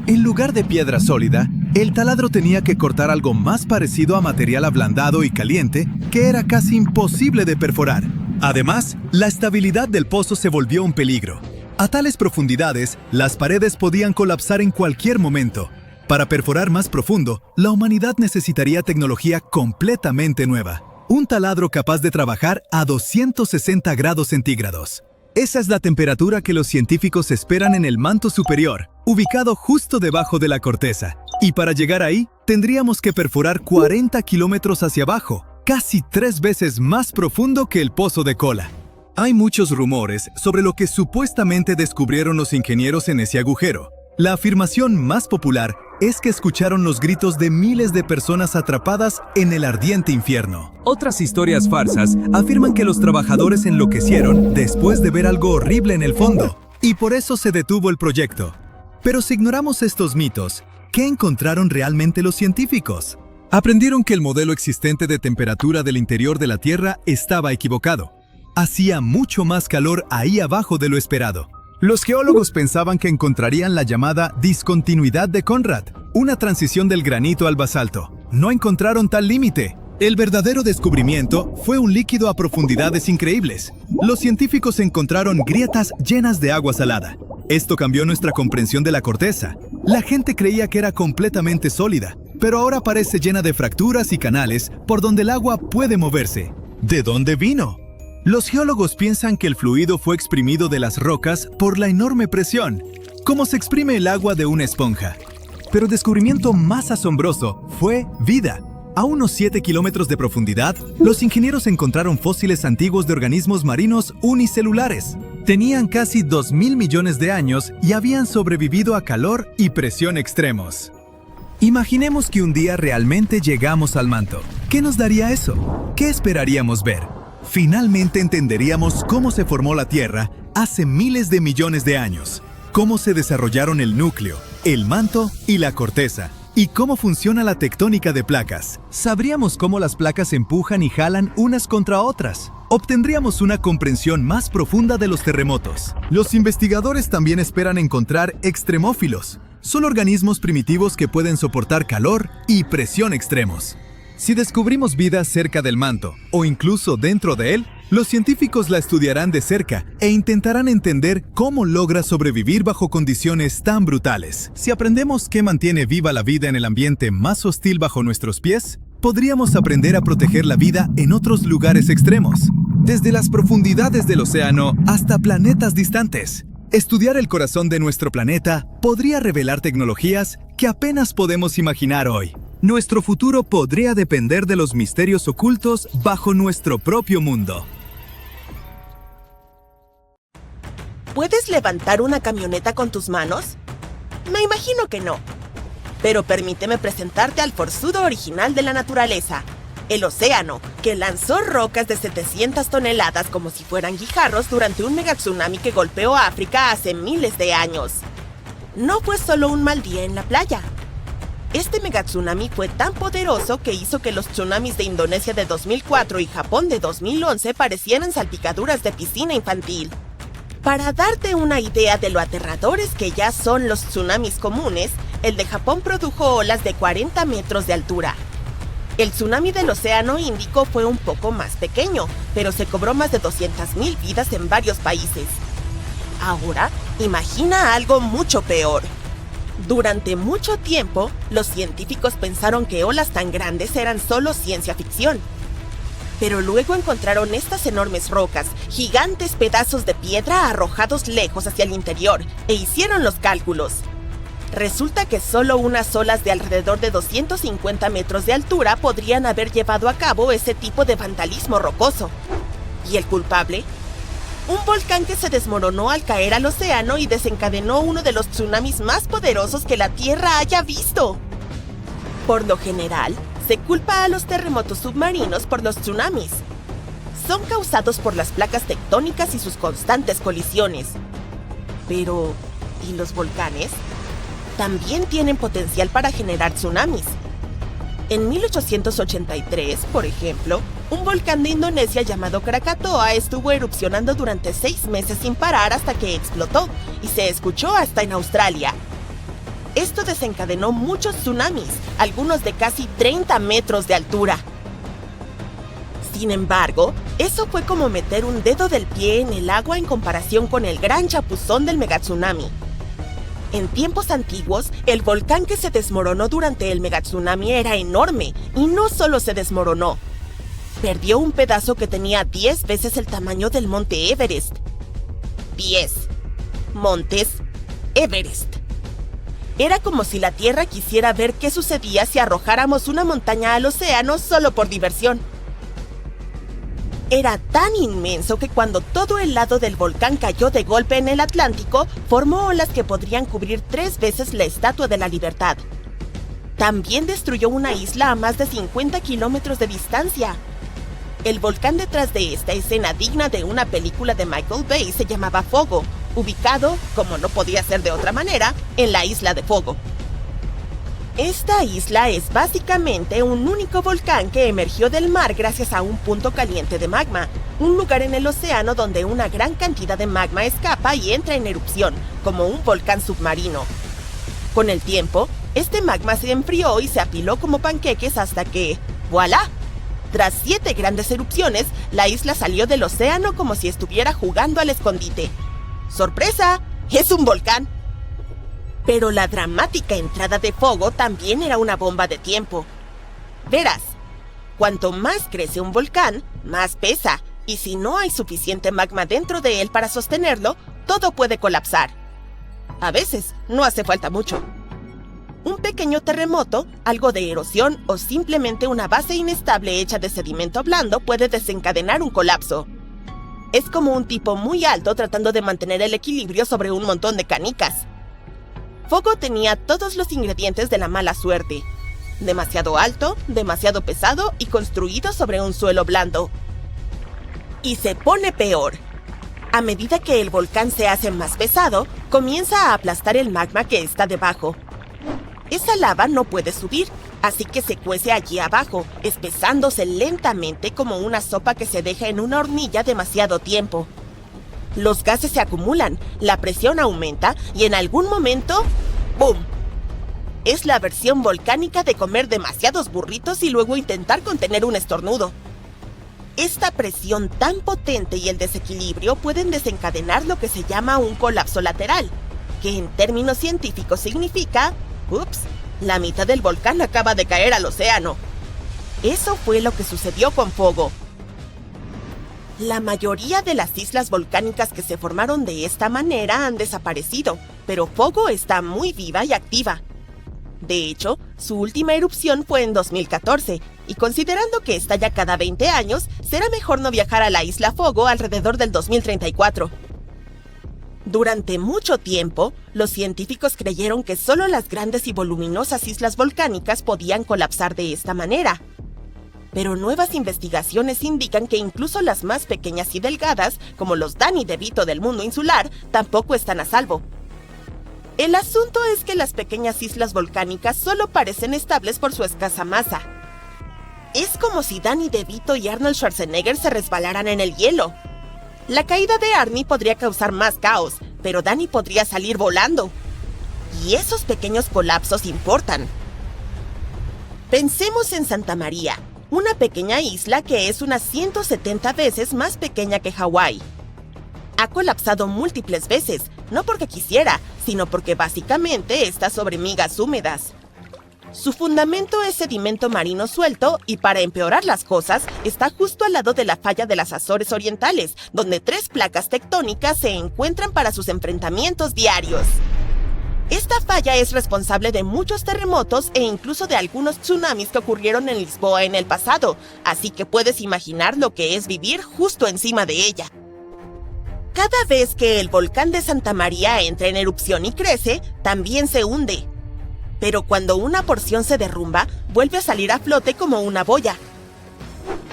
En lugar de piedra sólida, el taladro tenía que cortar algo más parecido a material ablandado y caliente que era casi imposible de perforar. Además, la estabilidad del pozo se volvió un peligro. A tales profundidades, las paredes podían colapsar en cualquier momento. Para perforar más profundo, la humanidad necesitaría tecnología completamente nueva. Un taladro capaz de trabajar a 260 grados centígrados. Esa es la temperatura que los científicos esperan en el manto superior, ubicado justo debajo de la corteza. Y para llegar ahí, tendríamos que perforar 40 kilómetros hacia abajo, casi 3 veces más profundo que el pozo de Kola. Hay muchos rumores sobre lo que supuestamente descubrieron los ingenieros en ese agujero. La afirmación más popular es que escucharon los gritos de miles de personas atrapadas en el ardiente infierno. Otras historias farsas afirman que los trabajadores enloquecieron después de ver algo horrible en el fondo, y por eso se detuvo el proyecto. Pero si ignoramos estos mitos, ¿qué encontraron realmente los científicos? Aprendieron que el modelo existente de temperatura del interior de la Tierra estaba equivocado. Hacía mucho más calor ahí abajo de lo esperado. Los geólogos pensaban que encontrarían la llamada discontinuidad de Conrad, una transición del granito al basalto. No encontraron tal límite. El verdadero descubrimiento fue un líquido a profundidades increíbles. Los científicos encontraron grietas llenas de agua salada. Esto cambió nuestra comprensión de la corteza. La gente creía que era completamente sólida, pero ahora parece llena de fracturas y canales por donde el agua puede moverse. ¿De dónde vino? Los geólogos piensan que el fluido fue exprimido de las rocas por la enorme presión, como se exprime el agua de una esponja. Pero el descubrimiento más asombroso fue vida. A unos 7 kilómetros de profundidad, los ingenieros encontraron fósiles antiguos de organismos marinos unicelulares. Tenían casi 2.000 millones de años y habían sobrevivido a calor y presión extremos. Imaginemos que un día realmente llegamos al manto. ¿Qué nos daría eso? ¿Qué esperaríamos ver? Finalmente entenderíamos cómo se formó la Tierra hace miles de millones de años, cómo se desarrollaron el núcleo, el manto y la corteza, y cómo funciona la tectónica de placas. Sabríamos cómo las placas empujan y jalan unas contra otras. Obtendríamos una comprensión más profunda de los terremotos. Los investigadores también esperan encontrar extremófilos. Son organismos primitivos que pueden soportar calor y presión extremos. Si descubrimos vida cerca del manto, o incluso dentro de él, los científicos la estudiarán de cerca e intentarán entender cómo logra sobrevivir bajo condiciones tan brutales. Si aprendemos qué mantiene viva la vida en el ambiente más hostil bajo nuestros pies, podríamos aprender a proteger la vida en otros lugares extremos, desde las profundidades del océano hasta planetas distantes. Estudiar el corazón de nuestro planeta podría revelar tecnologías que apenas podemos imaginar hoy. Nuestro futuro podría depender de los misterios ocultos bajo nuestro propio mundo. ¿Puedes levantar una camioneta con tus manos? Me imagino que no. Pero permíteme presentarte al forzudo original de la naturaleza, el océano, que lanzó rocas de 700 toneladas como si fueran guijarros durante un megatsunami que golpeó a África hace miles de años. No fue solo un mal día en la playa. Este megatsunami fue tan poderoso que hizo que los tsunamis de Indonesia de 2004 y Japón de 2011 parecieran salpicaduras de piscina infantil. Para darte una idea de lo aterradores que ya son los tsunamis comunes, el de Japón produjo olas de 40 metros de altura. El tsunami del Océano Índico fue un poco más pequeño, pero se cobró más de 200,000 vidas en varios países. Ahora, imagina algo mucho peor. Durante mucho tiempo, los científicos pensaron que olas tan grandes eran solo ciencia ficción. Pero luego encontraron estas enormes rocas, gigantes pedazos de piedra arrojados lejos hacia el interior, e hicieron los cálculos. Resulta que solo unas olas de alrededor de 250 metros de altura podrían haber llevado a cabo ese tipo de vandalismo rocoso. ¿Y el culpable? Un volcán que se desmoronó al caer al océano y desencadenó uno de los tsunamis más poderosos que la Tierra haya visto. Por lo general, se culpa a los terremotos submarinos por los tsunamis. Son causados por las placas tectónicas y sus constantes colisiones. Pero, ¿y los volcanes? También tienen potencial para generar tsunamis. En 1883, por ejemplo, un volcán de Indonesia llamado Krakatoa estuvo erupcionando durante 6 meses sin parar hasta que explotó y se escuchó hasta en Australia. Esto desencadenó muchos tsunamis, algunos de casi 30 metros de altura. Sin embargo, eso fue como meter un dedo del pie en el agua en comparación con el gran chapuzón del megatsunami. En tiempos antiguos, el volcán que se desmoronó durante el megatsunami era enorme y no solo se desmoronó. Perdió un pedazo que tenía 10 veces el tamaño del monte Everest. 10 montes Everest. Era como si la Tierra quisiera ver qué sucedía si arrojáramos una montaña al océano solo por diversión. Era tan inmenso que cuando todo el lado del volcán cayó de golpe en el Atlántico, formó olas que podrían cubrir 3 veces la Estatua de la Libertad. También destruyó una isla a más de 50 kilómetros de distancia. El volcán detrás de esta escena digna de una película de Michael Bay se llamaba Fogo, ubicado, como no podía ser de otra manera, en la isla de Fogo. Esta isla es básicamente un único volcán que emergió del mar gracias a un punto caliente de magma, un lugar en el océano donde una gran cantidad de magma escapa y entra en erupción, como un volcán submarino. Con el tiempo, este magma se enfrió y se apiló como panqueques hasta que, ¡voilá! Tras 7 grandes erupciones, la isla salió del océano como si estuviera jugando al escondite. ¡Sorpresa! ¡Es un volcán! Pero la dramática entrada de Fogo también era una bomba de tiempo. Verás, cuanto más crece un volcán, más pesa, y si no hay suficiente magma dentro de él para sostenerlo, todo puede colapsar. A veces, no hace falta mucho. Un pequeño terremoto, algo de erosión o simplemente una base inestable hecha de sedimento blando puede desencadenar un colapso. Es como un tipo muy alto tratando de mantener el equilibrio sobre un montón de canicas. Fogo tenía todos los ingredientes de la mala suerte. Demasiado alto, demasiado pesado y construido sobre un suelo blando. Y se pone peor. A medida que el volcán se hace más pesado, comienza a aplastar el magma que está debajo. Esa lava no puede subir, así que se cuece allí abajo, espesándose lentamente como una sopa que se deja en una hornilla demasiado tiempo. Los gases se acumulan, la presión aumenta y en algún momento, ¡bum! Es la versión volcánica de comer demasiados burritos y luego intentar contener un estornudo. Esta presión tan potente y el desequilibrio pueden desencadenar lo que se llama un colapso lateral, que en términos científicos significa, ¡ups!, la mitad del volcán acaba de caer al océano. Eso fue lo que sucedió con Fogo. La mayoría de las islas volcánicas que se formaron de esta manera han desaparecido, pero Fogo está muy viva y activa. De hecho, su última erupción fue en 2014, y considerando que estalla cada 20 años, será mejor no viajar a la isla Fogo alrededor del 2034. Durante mucho tiempo, los científicos creyeron que solo las grandes y voluminosas islas volcánicas podían colapsar de esta manera. Pero nuevas investigaciones indican que incluso las más pequeñas y delgadas, como los Danny DeVito del mundo insular, tampoco están a salvo. El asunto es que las pequeñas islas volcánicas solo parecen estables por su escasa masa. Es como si Danny DeVito y Arnold Schwarzenegger se resbalaran en el hielo. La caída de Arnie podría causar más caos, pero Danny podría salir volando. Y esos pequeños colapsos importan. Pensemos en Santa María, una pequeña isla que es unas 170 veces más pequeña que Hawái. Ha colapsado múltiples veces, no porque quisiera, sino porque básicamente está sobre migas húmedas. Su fundamento es sedimento marino suelto y, para empeorar las cosas, está justo al lado de la falla de las Azores Orientales, donde 3 placas tectónicas se encuentran para sus enfrentamientos diarios. Esta falla es responsable de muchos terremotos e incluso de algunos tsunamis que ocurrieron en Lisboa en el pasado, así que puedes imaginar lo que es vivir justo encima de ella. Cada vez que el volcán de Santa María entra en erupción y crece, también se hunde. Pero cuando una porción se derrumba, vuelve a salir a flote como una boya.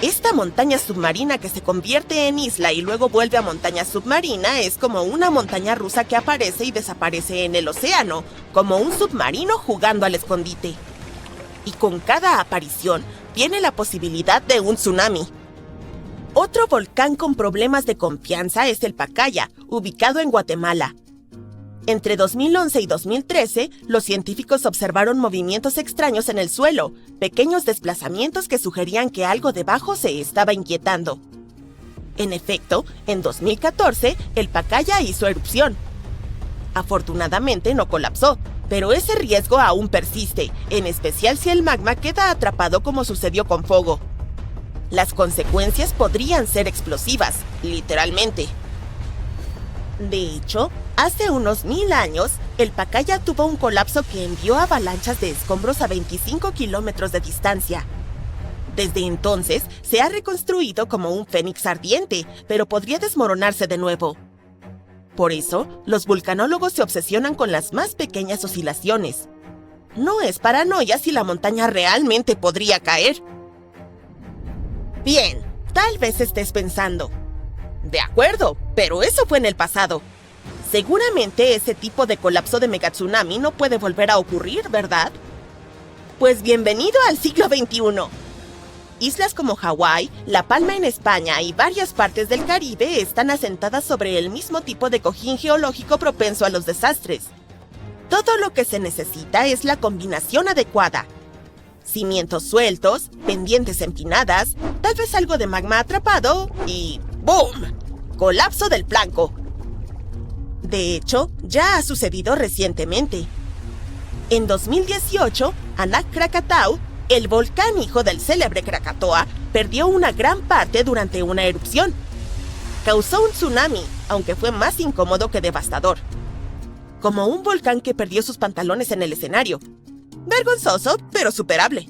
Esta montaña submarina que se convierte en isla y luego vuelve a montaña submarina es como una montaña rusa que aparece y desaparece en el océano, como un submarino jugando al escondite. Y con cada aparición viene la posibilidad de un tsunami. Otro volcán con problemas de confianza es el Pacaya, ubicado en Guatemala. Entre 2011 y 2013, los científicos observaron movimientos extraños en el suelo, pequeños desplazamientos que sugerían que algo debajo se estaba inquietando. En efecto, en 2014, el Pacaya hizo erupción. Afortunadamente no colapsó, pero ese riesgo aún persiste, en especial si el magma queda atrapado como sucedió con Fogo. Las consecuencias podrían ser explosivas, literalmente. De hecho, hace unos 1000 años, el Pacaya tuvo un colapso que envió avalanchas de escombros a 25 kilómetros de distancia. Desde entonces, se ha reconstruido como un fénix ardiente, pero podría desmoronarse de nuevo. Por eso, los vulcanólogos se obsesionan con las más pequeñas oscilaciones. No es paranoia si la montaña realmente podría caer. Bien, tal vez estés pensando, de acuerdo, pero eso fue en el pasado. Seguramente ese tipo de colapso de megatsunami no puede volver a ocurrir, ¿verdad? Pues bienvenido al siglo XXI. Islas como Hawái, La Palma en España y varias partes del Caribe están asentadas sobre el mismo tipo de cojín geológico propenso a los desastres. Todo lo que se necesita es la combinación adecuada. Cimientos sueltos, pendientes empinadas, tal vez algo de magma atrapado y ¡boom! Colapso del flanco. De hecho, ya ha sucedido recientemente. En 2018, Anak Krakatau, el volcán hijo del célebre Krakatoa, perdió una gran parte durante una erupción. Causó un tsunami, aunque fue más incómodo que devastador. Como un volcán que perdió sus pantalones en el escenario. Vergonzoso, pero superable.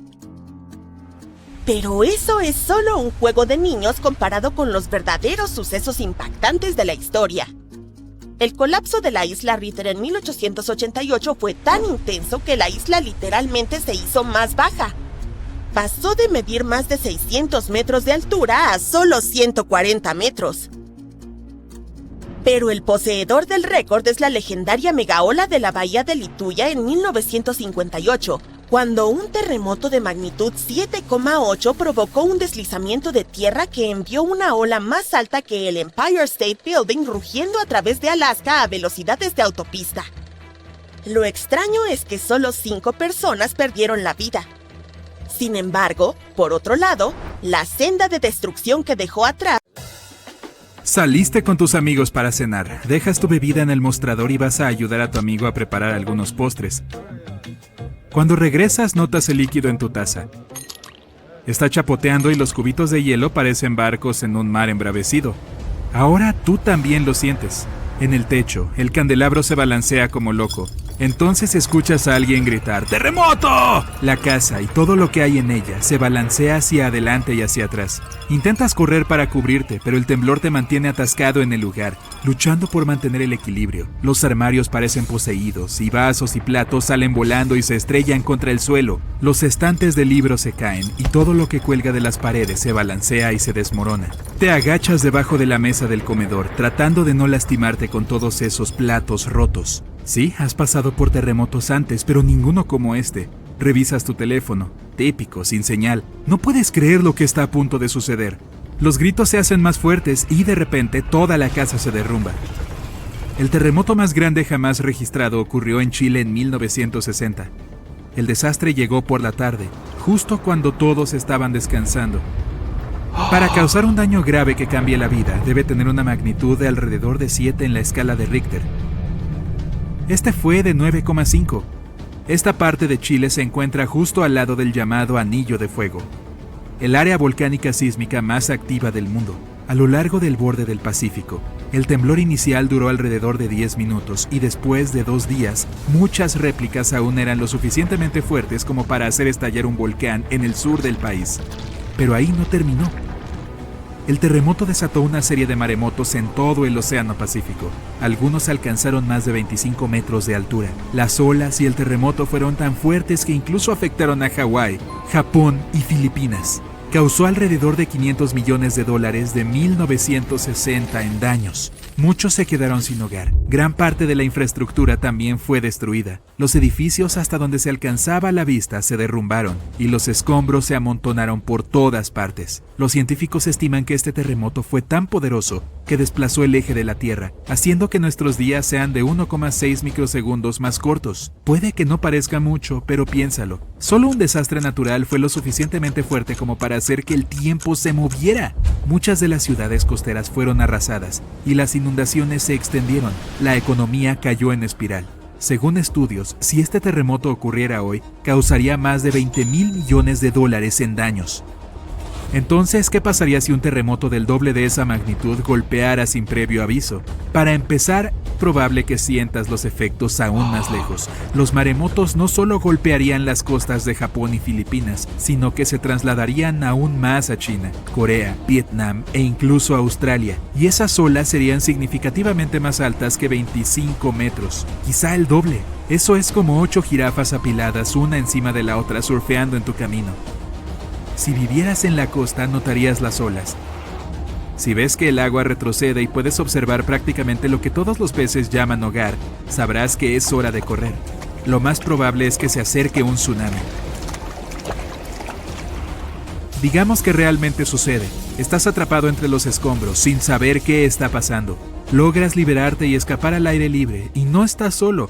Pero eso es solo un juego de niños comparado con los verdaderos sucesos impactantes de la historia. El colapso de la isla Ritter en 1888 fue tan intenso que la isla literalmente se hizo más baja. Pasó de medir más de 600 metros de altura a solo 140 metros. Pero el poseedor del récord es la legendaria megaola de la bahía de Lituya en 1958, cuando un terremoto de magnitud 7,8 provocó un deslizamiento de tierra que envió una ola más alta que el Empire State Building rugiendo a través de Alaska a velocidades de autopista. Lo extraño es que solo 5 personas perdieron la vida. Sin embargo, por otro lado, la senda de destrucción que dejó atrás... Saliste con tus amigos para cenar. Dejas tu bebida en el mostrador y vas a ayudar a tu amigo a preparar algunos postres. Cuando regresas, notas el líquido en tu taza. Está chapoteando y los cubitos de hielo parecen barcos en un mar embravecido. Ahora tú también lo sientes. En el techo, el candelabro se balancea como loco. Entonces escuchas a alguien gritar ¡Terremoto! La casa y todo lo que hay en ella se balancea hacia adelante y hacia atrás. Intentas correr para cubrirte, pero el temblor te mantiene atascado en el lugar, luchando por mantener el equilibrio. Los armarios parecen poseídos y vasos y platos salen volando y se estrellan contra el suelo. Los estantes de libros se caen y todo lo que cuelga de las paredes se balancea y se desmorona. Te agachas debajo de la mesa del comedor, tratando de no lastimarte con todos esos platos rotos. Sí, has pasado por terremotos antes, pero ninguno como este. Revisas tu teléfono, típico, sin señal. No puedes creer lo que está a punto de suceder. Los gritos se hacen más fuertes y de repente toda la casa se derrumba. El terremoto más grande jamás registrado ocurrió en Chile en 1960. El desastre llegó por la tarde, justo cuando todos estaban descansando. Para causar un daño grave que cambie la vida, debe tener una magnitud de alrededor de 7 en la escala de Richter. Este fue de 9,5. Esta parte de Chile se encuentra justo al lado del llamado Anillo de Fuego, el área volcánica sísmica más activa del mundo, a lo largo del borde del Pacífico. El temblor inicial duró alrededor de 10 minutos y después de 2 días, muchas réplicas aún eran lo suficientemente fuertes como para hacer estallar un volcán en el sur del país. Pero ahí no terminó. El terremoto desató una serie de maremotos en todo el Océano Pacífico. Algunos alcanzaron más de 25 metros de altura. Las olas y el terremoto fueron tan fuertes que incluso afectaron a Hawái, Japón y Filipinas. Causó alrededor de $500 millones de 1960 en daños. Muchos se quedaron sin hogar. Gran parte de la infraestructura también fue destruida. Los edificios hasta donde se alcanzaba la vista se derrumbaron y los escombros se amontonaron por todas partes. Los científicos estiman que este terremoto fue tan poderoso que desplazó el eje de la Tierra, haciendo que nuestros días sean de 1,6 microsegundos más cortos. Puede que no parezca mucho, pero piénsalo. Solo un desastre natural fue lo suficientemente fuerte como para hacer que el tiempo se moviera. Muchas de las ciudades costeras fueron arrasadas y las inundaciones se extendieron. La economía cayó en espiral. Según estudios, si este terremoto ocurriera hoy, causaría más de $20,000 millones en daños. Entonces, ¿qué pasaría si un terremoto del doble de esa magnitud golpeara sin previo aviso? Para empezar, probable que sientas los efectos aún más lejos. Los maremotos no solo golpearían las costas de Japón y Filipinas, sino que se trasladarían aún más a China, Corea, Vietnam e incluso Australia. Y esas olas serían significativamente más altas que 25 metros, quizá el doble. Eso es como 8 jirafas apiladas una encima de la otra surfeando en tu camino. Si vivieras en la costa, notarías las olas. Si ves que el agua retrocede y puedes observar prácticamente lo que todos los peces llaman hogar, sabrás que es hora de correr. Lo más probable es que se acerque un tsunami. Digamos que realmente sucede. Estás atrapado entre los escombros, sin saber qué está pasando. Logras liberarte y escapar al aire libre, y no estás solo,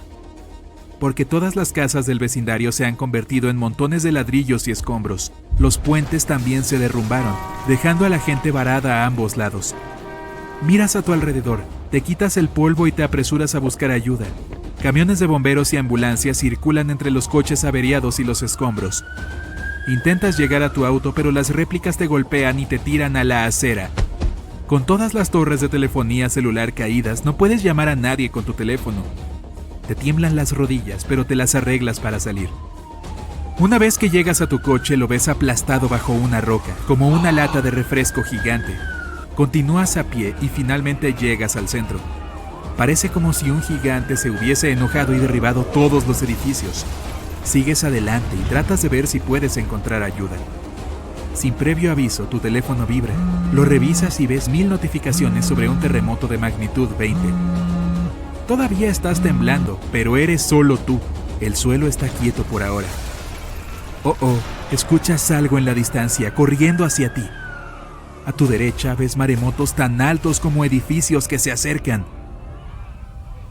porque todas las casas del vecindario se han convertido en montones de ladrillos y escombros. Los puentes también se derrumbaron, dejando a la gente varada a ambos lados. Miras a tu alrededor, te quitas el polvo y te apresuras a buscar ayuda. Camiones de bomberos y ambulancias circulan entre los coches averiados y los escombros. Intentas llegar a tu auto, pero las réplicas te golpean y te tiran a la acera. Con todas las torres de telefonía celular caídas, no puedes llamar a nadie con tu teléfono. Te tiemblan las rodillas, pero te las arreglas para salir. Una vez que llegas a tu coche, lo ves aplastado bajo una roca, como una lata de refresco gigante. Continúas a pie y finalmente llegas al centro. Parece como si un gigante se hubiese enojado y derribado todos los edificios. Sigues adelante y tratas de ver si puedes encontrar ayuda. Sin previo aviso, tu teléfono vibra. Lo revisas y ves 1000 notificaciones sobre un terremoto de magnitud 20. Todavía estás temblando, pero eres solo tú. El suelo está quieto por ahora. Escuchas algo en la distancia, corriendo hacia ti. A tu derecha ves maremotos tan altos como edificios que se acercan.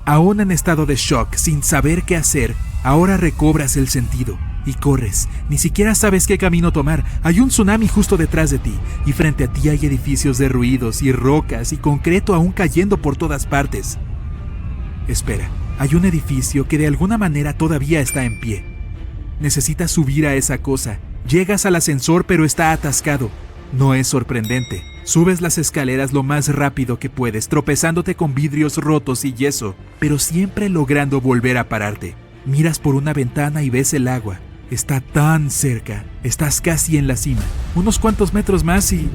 Aún en estado de shock, sin saber qué hacer, ahora recobras el sentido y corres. Ni siquiera sabes qué camino tomar. Hay un tsunami justo detrás de ti y frente a ti hay edificios derruidos y rocas y concreto aún cayendo por todas partes. Espera, hay un edificio que de alguna manera todavía está en pie. Necesitas subir a esa cosa. Llegas al ascensor pero está atascado. No es sorprendente. Subes las escaleras lo más rápido que puedes, tropezándote con vidrios rotos y yeso, pero siempre logrando volver a pararte. Miras por una ventana y ves el agua. Está tan cerca. Estás casi en la cima. Unos cuantos metros más y...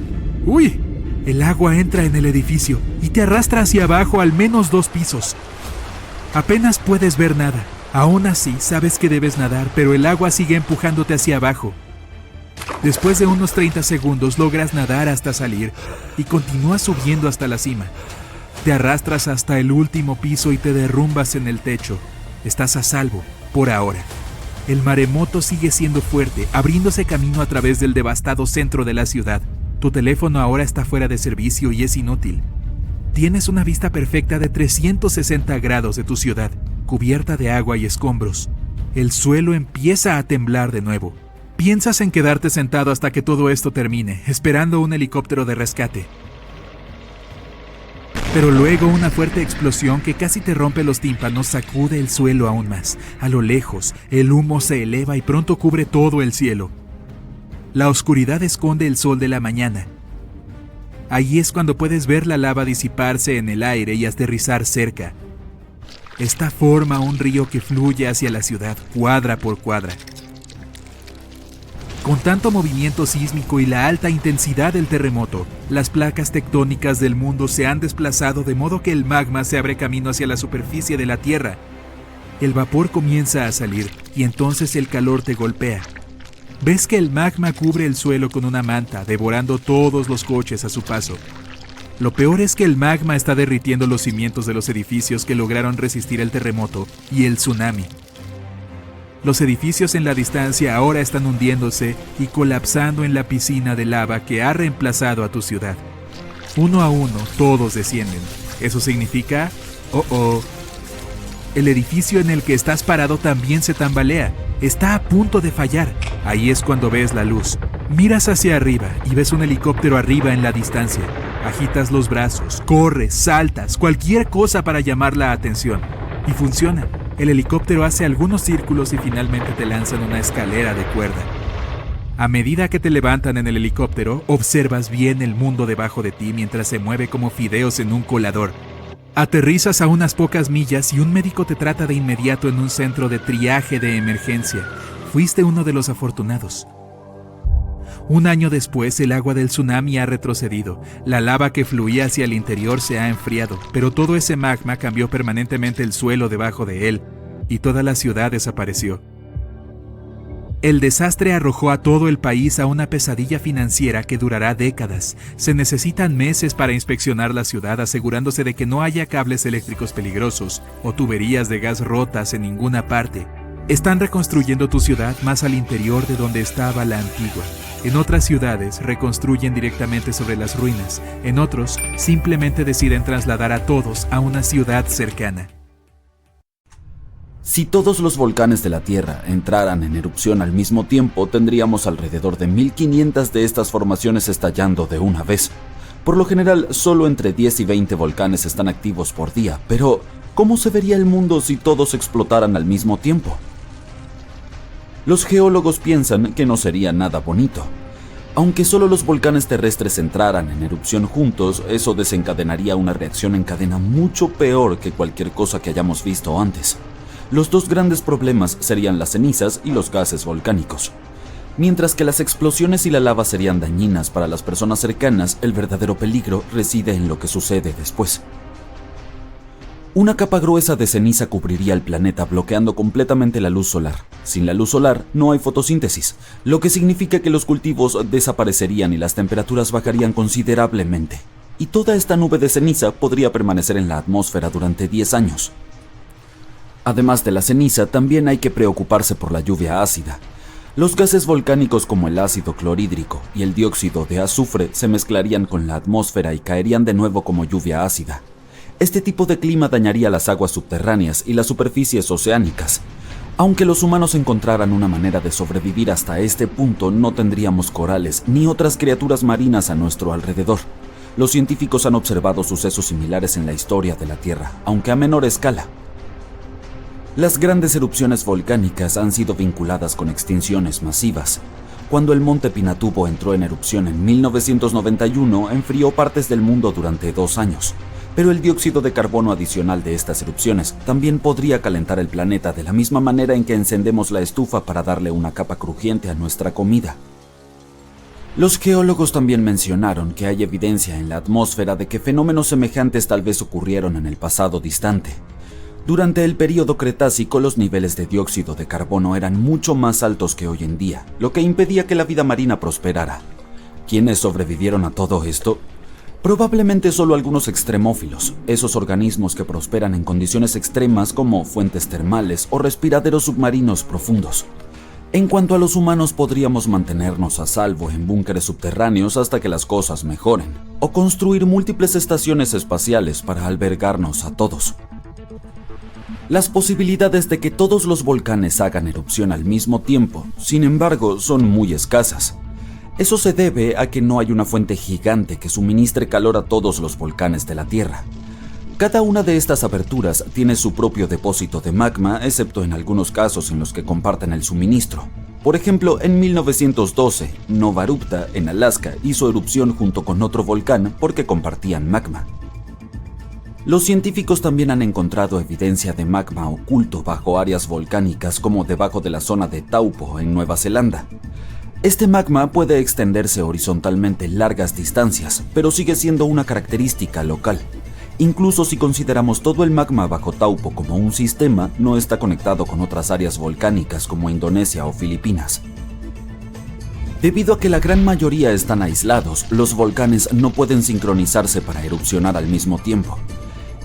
¡Uy! El agua entra en el edificio y te arrastra hacia abajo al menos 2 pisos. Apenas puedes ver nada. Aún así, sabes que debes nadar, pero el agua sigue empujándote hacia abajo. Después de unos 30 segundos logras nadar hasta salir y continúas subiendo hasta la cima. Te arrastras hasta el último piso y te derrumbas en el techo. Estás a salvo, por ahora. El maremoto sigue siendo fuerte, abriéndose camino a través del devastado centro de la ciudad. Tu teléfono ahora está fuera de servicio y es inútil. Tienes una vista perfecta de 360 grados de tu ciudad, cubierta de agua y escombros. El suelo empieza a temblar de nuevo. Piensas en quedarte sentado hasta que todo esto termine, esperando un helicóptero de rescate. Pero luego una fuerte explosión que casi te rompe los tímpanos sacude el suelo aún más. A lo lejos, el humo se eleva y pronto cubre todo el cielo. La oscuridad esconde el sol de la mañana. Ahí es cuando puedes ver la lava disiparse en el aire y aterrizar cerca. Esta forma un río que fluye hacia la ciudad, cuadra por cuadra. Con tanto movimiento sísmico y la alta intensidad del terremoto, las placas tectónicas del mundo se han desplazado de modo que el magma se abre camino hacia la superficie de la Tierra. El vapor comienza a salir y entonces el calor te golpea. Ves que el magma cubre el suelo con una manta, devorando todos los coches a su paso. Lo peor es que el magma está derritiendo los cimientos de los edificios que lograron resistir el terremoto y el tsunami. Los edificios en la distancia ahora están hundiéndose y colapsando en la piscina de lava que ha reemplazado a tu ciudad. Uno a uno, todos descienden. Eso significa... El edificio en el que estás parado también se tambalea. Está a punto de fallar. Ahí es cuando ves la luz. Miras hacia arriba y ves un helicóptero arriba en la distancia. Agitas los brazos, corres, saltas, cualquier cosa para llamar la atención. Y funciona. El helicóptero hace algunos círculos y finalmente te lanzan una escalera de cuerda. A medida que te levantan en el helicóptero, observas bien el mundo debajo de ti mientras se mueve como fideos en un colador. Aterrizas a unas pocas millas y un médico te trata de inmediato en un centro de triaje de emergencia. Fuiste uno de los afortunados. Un año después, el agua del tsunami ha retrocedido. La lava que fluía hacia el interior se ha enfriado, pero todo ese magma cambió permanentemente el suelo debajo de él, y toda la ciudad desapareció. El desastre arrojó a todo el país a una pesadilla financiera que durará décadas. Se necesitan meses para inspeccionar la ciudad, asegurándose de que no haya cables eléctricos peligrosos o tuberías de gas rotas en ninguna parte. Están reconstruyendo tu ciudad más al interior de donde estaba la antigua. En otras ciudades reconstruyen directamente sobre las ruinas. En otros, simplemente deciden trasladar a todos a una ciudad cercana. Si todos los volcanes de la Tierra entraran en erupción al mismo tiempo, tendríamos alrededor de 1500 de estas formaciones estallando de una vez. Por lo general, solo entre 10 y 20 volcanes están activos por día, pero ¿cómo se vería el mundo si todos explotaran al mismo tiempo? Los geólogos piensan que no sería nada bonito. Aunque solo los volcanes terrestres entraran en erupción juntos, eso desencadenaría una reacción en cadena mucho peor que cualquier cosa que hayamos visto antes. Los dos grandes problemas serían las cenizas y los gases volcánicos. Mientras que las explosiones y la lava serían dañinas para las personas cercanas, el verdadero peligro reside en lo que sucede después. Una capa gruesa de ceniza cubriría el planeta bloqueando completamente la luz solar. Sin la luz solar no hay fotosíntesis, lo que significa que los cultivos desaparecerían y las temperaturas bajarían considerablemente. Y toda esta nube de ceniza podría permanecer en la atmósfera durante 10 años. Además de la ceniza, también hay que preocuparse por la lluvia ácida. Los gases volcánicos como el ácido clorhídrico y el dióxido de azufre se mezclarían con la atmósfera y caerían de nuevo como lluvia ácida. Este tipo de clima dañaría las aguas subterráneas y las superficies oceánicas. Aunque los humanos encontraran una manera de sobrevivir hasta este punto, no tendríamos corales ni otras criaturas marinas a nuestro alrededor. Los científicos han observado sucesos similares en la historia de la Tierra, aunque a menor escala. Las grandes erupciones volcánicas han sido vinculadas con extinciones masivas. Cuando el monte Pinatubo entró en erupción en 1991, enfrió partes del mundo durante 2 años. Pero el dióxido de carbono adicional de estas erupciones también podría calentar el planeta de la misma manera en que encendemos la estufa para darle una capa crujiente a nuestra comida. Los geólogos también mencionaron que hay evidencia en la atmósfera de que fenómenos semejantes tal vez ocurrieron en el pasado distante. Durante el período Cretácico, los niveles de dióxido de carbono eran mucho más altos que hoy en día, lo que impedía que la vida marina prosperara. ¿Quiénes sobrevivieron a todo esto? Probablemente solo algunos extremófilos, esos organismos que prosperan en condiciones extremas como fuentes termales o respiraderos submarinos profundos. En cuanto a los humanos, podríamos mantenernos a salvo en búnkeres subterráneos hasta que las cosas mejoren, o construir múltiples estaciones espaciales para albergarnos a todos. Las posibilidades de que todos los volcanes hagan erupción al mismo tiempo, sin embargo, son muy escasas. Eso se debe a que no hay una fuente gigante que suministre calor a todos los volcanes de la Tierra. Cada una de estas aberturas tiene su propio depósito de magma, excepto en algunos casos en los que comparten el suministro. Por ejemplo, en 1912, Nova Rupta, en Alaska, hizo erupción junto con otro volcán porque compartían magma. Los científicos también han encontrado evidencia de magma oculto bajo áreas volcánicas como debajo de la zona de Taupo, en Nueva Zelanda. Este magma puede extenderse horizontalmente largas distancias, pero sigue siendo una característica local. Incluso si consideramos todo el magma bajo Taupo como un sistema, no está conectado con otras áreas volcánicas como Indonesia o Filipinas. Debido a que la gran mayoría están aislados, los volcanes no pueden sincronizarse para erupcionar al mismo tiempo.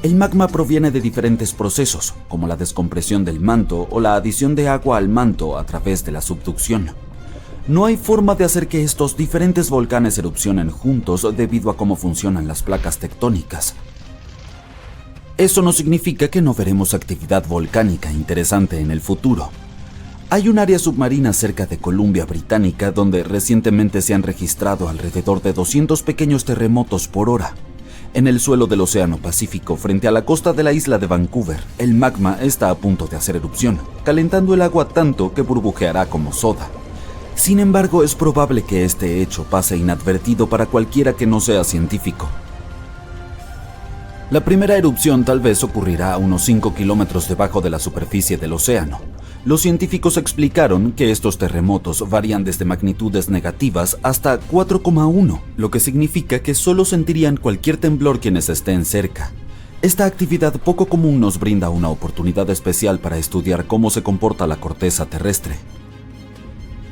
El magma proviene de diferentes procesos, como la descompresión del manto o la adición de agua al manto a través de la subducción. No hay forma de hacer que estos diferentes volcanes erupcionen juntos debido a cómo funcionan las placas tectónicas. Eso no significa que no veremos actividad volcánica interesante en el futuro. Hay un área submarina cerca de Columbia Británica donde recientemente se han registrado alrededor de 200 pequeños terremotos por hora. En el suelo del Océano Pacífico, frente a la costa de la isla de Vancouver, el magma está a punto de hacer erupción, calentando el agua tanto que burbujeará como soda. Sin embargo, es probable que este hecho pase inadvertido para cualquiera que no sea científico. La primera erupción tal vez ocurrirá a unos 5 kilómetros debajo de la superficie del océano. Los científicos explicaron que estos terremotos varían desde magnitudes negativas hasta 4,1, lo que significa que solo sentirían cualquier temblor quienes estén cerca. Esta actividad poco común nos brinda una oportunidad especial para estudiar cómo se comporta la corteza terrestre.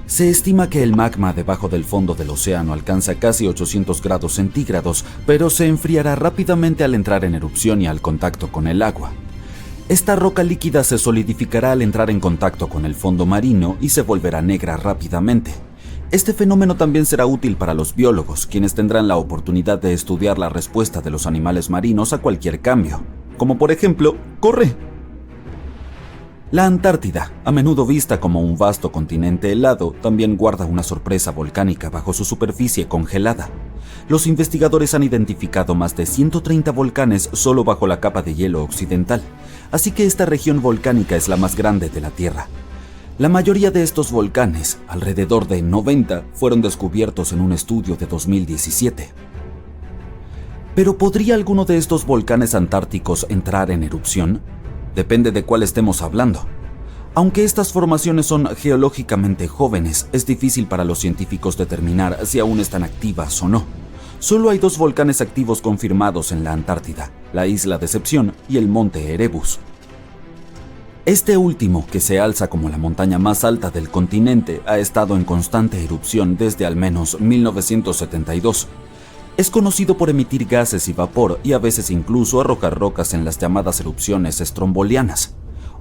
Se estima que el magma debajo del fondo del océano alcanza casi 800 grados centígrados, pero se enfriará rápidamente al entrar en erupción y al contacto con el agua. Esta roca líquida se solidificará al entrar en contacto con el fondo marino y se volverá negra rápidamente. Este fenómeno también será útil para los biólogos, quienes tendrán la oportunidad de estudiar la respuesta de los animales marinos a cualquier cambio, como por ejemplo, ¡corre! La Antártida, a menudo vista como un vasto continente helado, también guarda una sorpresa volcánica bajo su superficie congelada. Los investigadores han identificado más de 130 volcanes solo bajo la capa de hielo occidental, así que esta región volcánica es la más grande de la Tierra. La mayoría de estos volcanes, alrededor de 90, fueron descubiertos en un estudio de 2017. ¿Pero podría alguno de estos volcanes antárticos entrar en erupción? Depende de cuál estemos hablando. Aunque estas formaciones son geológicamente jóvenes, es difícil para los científicos determinar si aún están activas o no. Solo hay 2 volcanes activos confirmados en la Antártida, la isla Decepción y el monte Erebus. Este último, que se alza como la montaña más alta del continente, ha estado en constante erupción desde al menos 1972. Es conocido por emitir gases y vapor y a veces incluso arrojar rocas en las llamadas erupciones estrombolianas.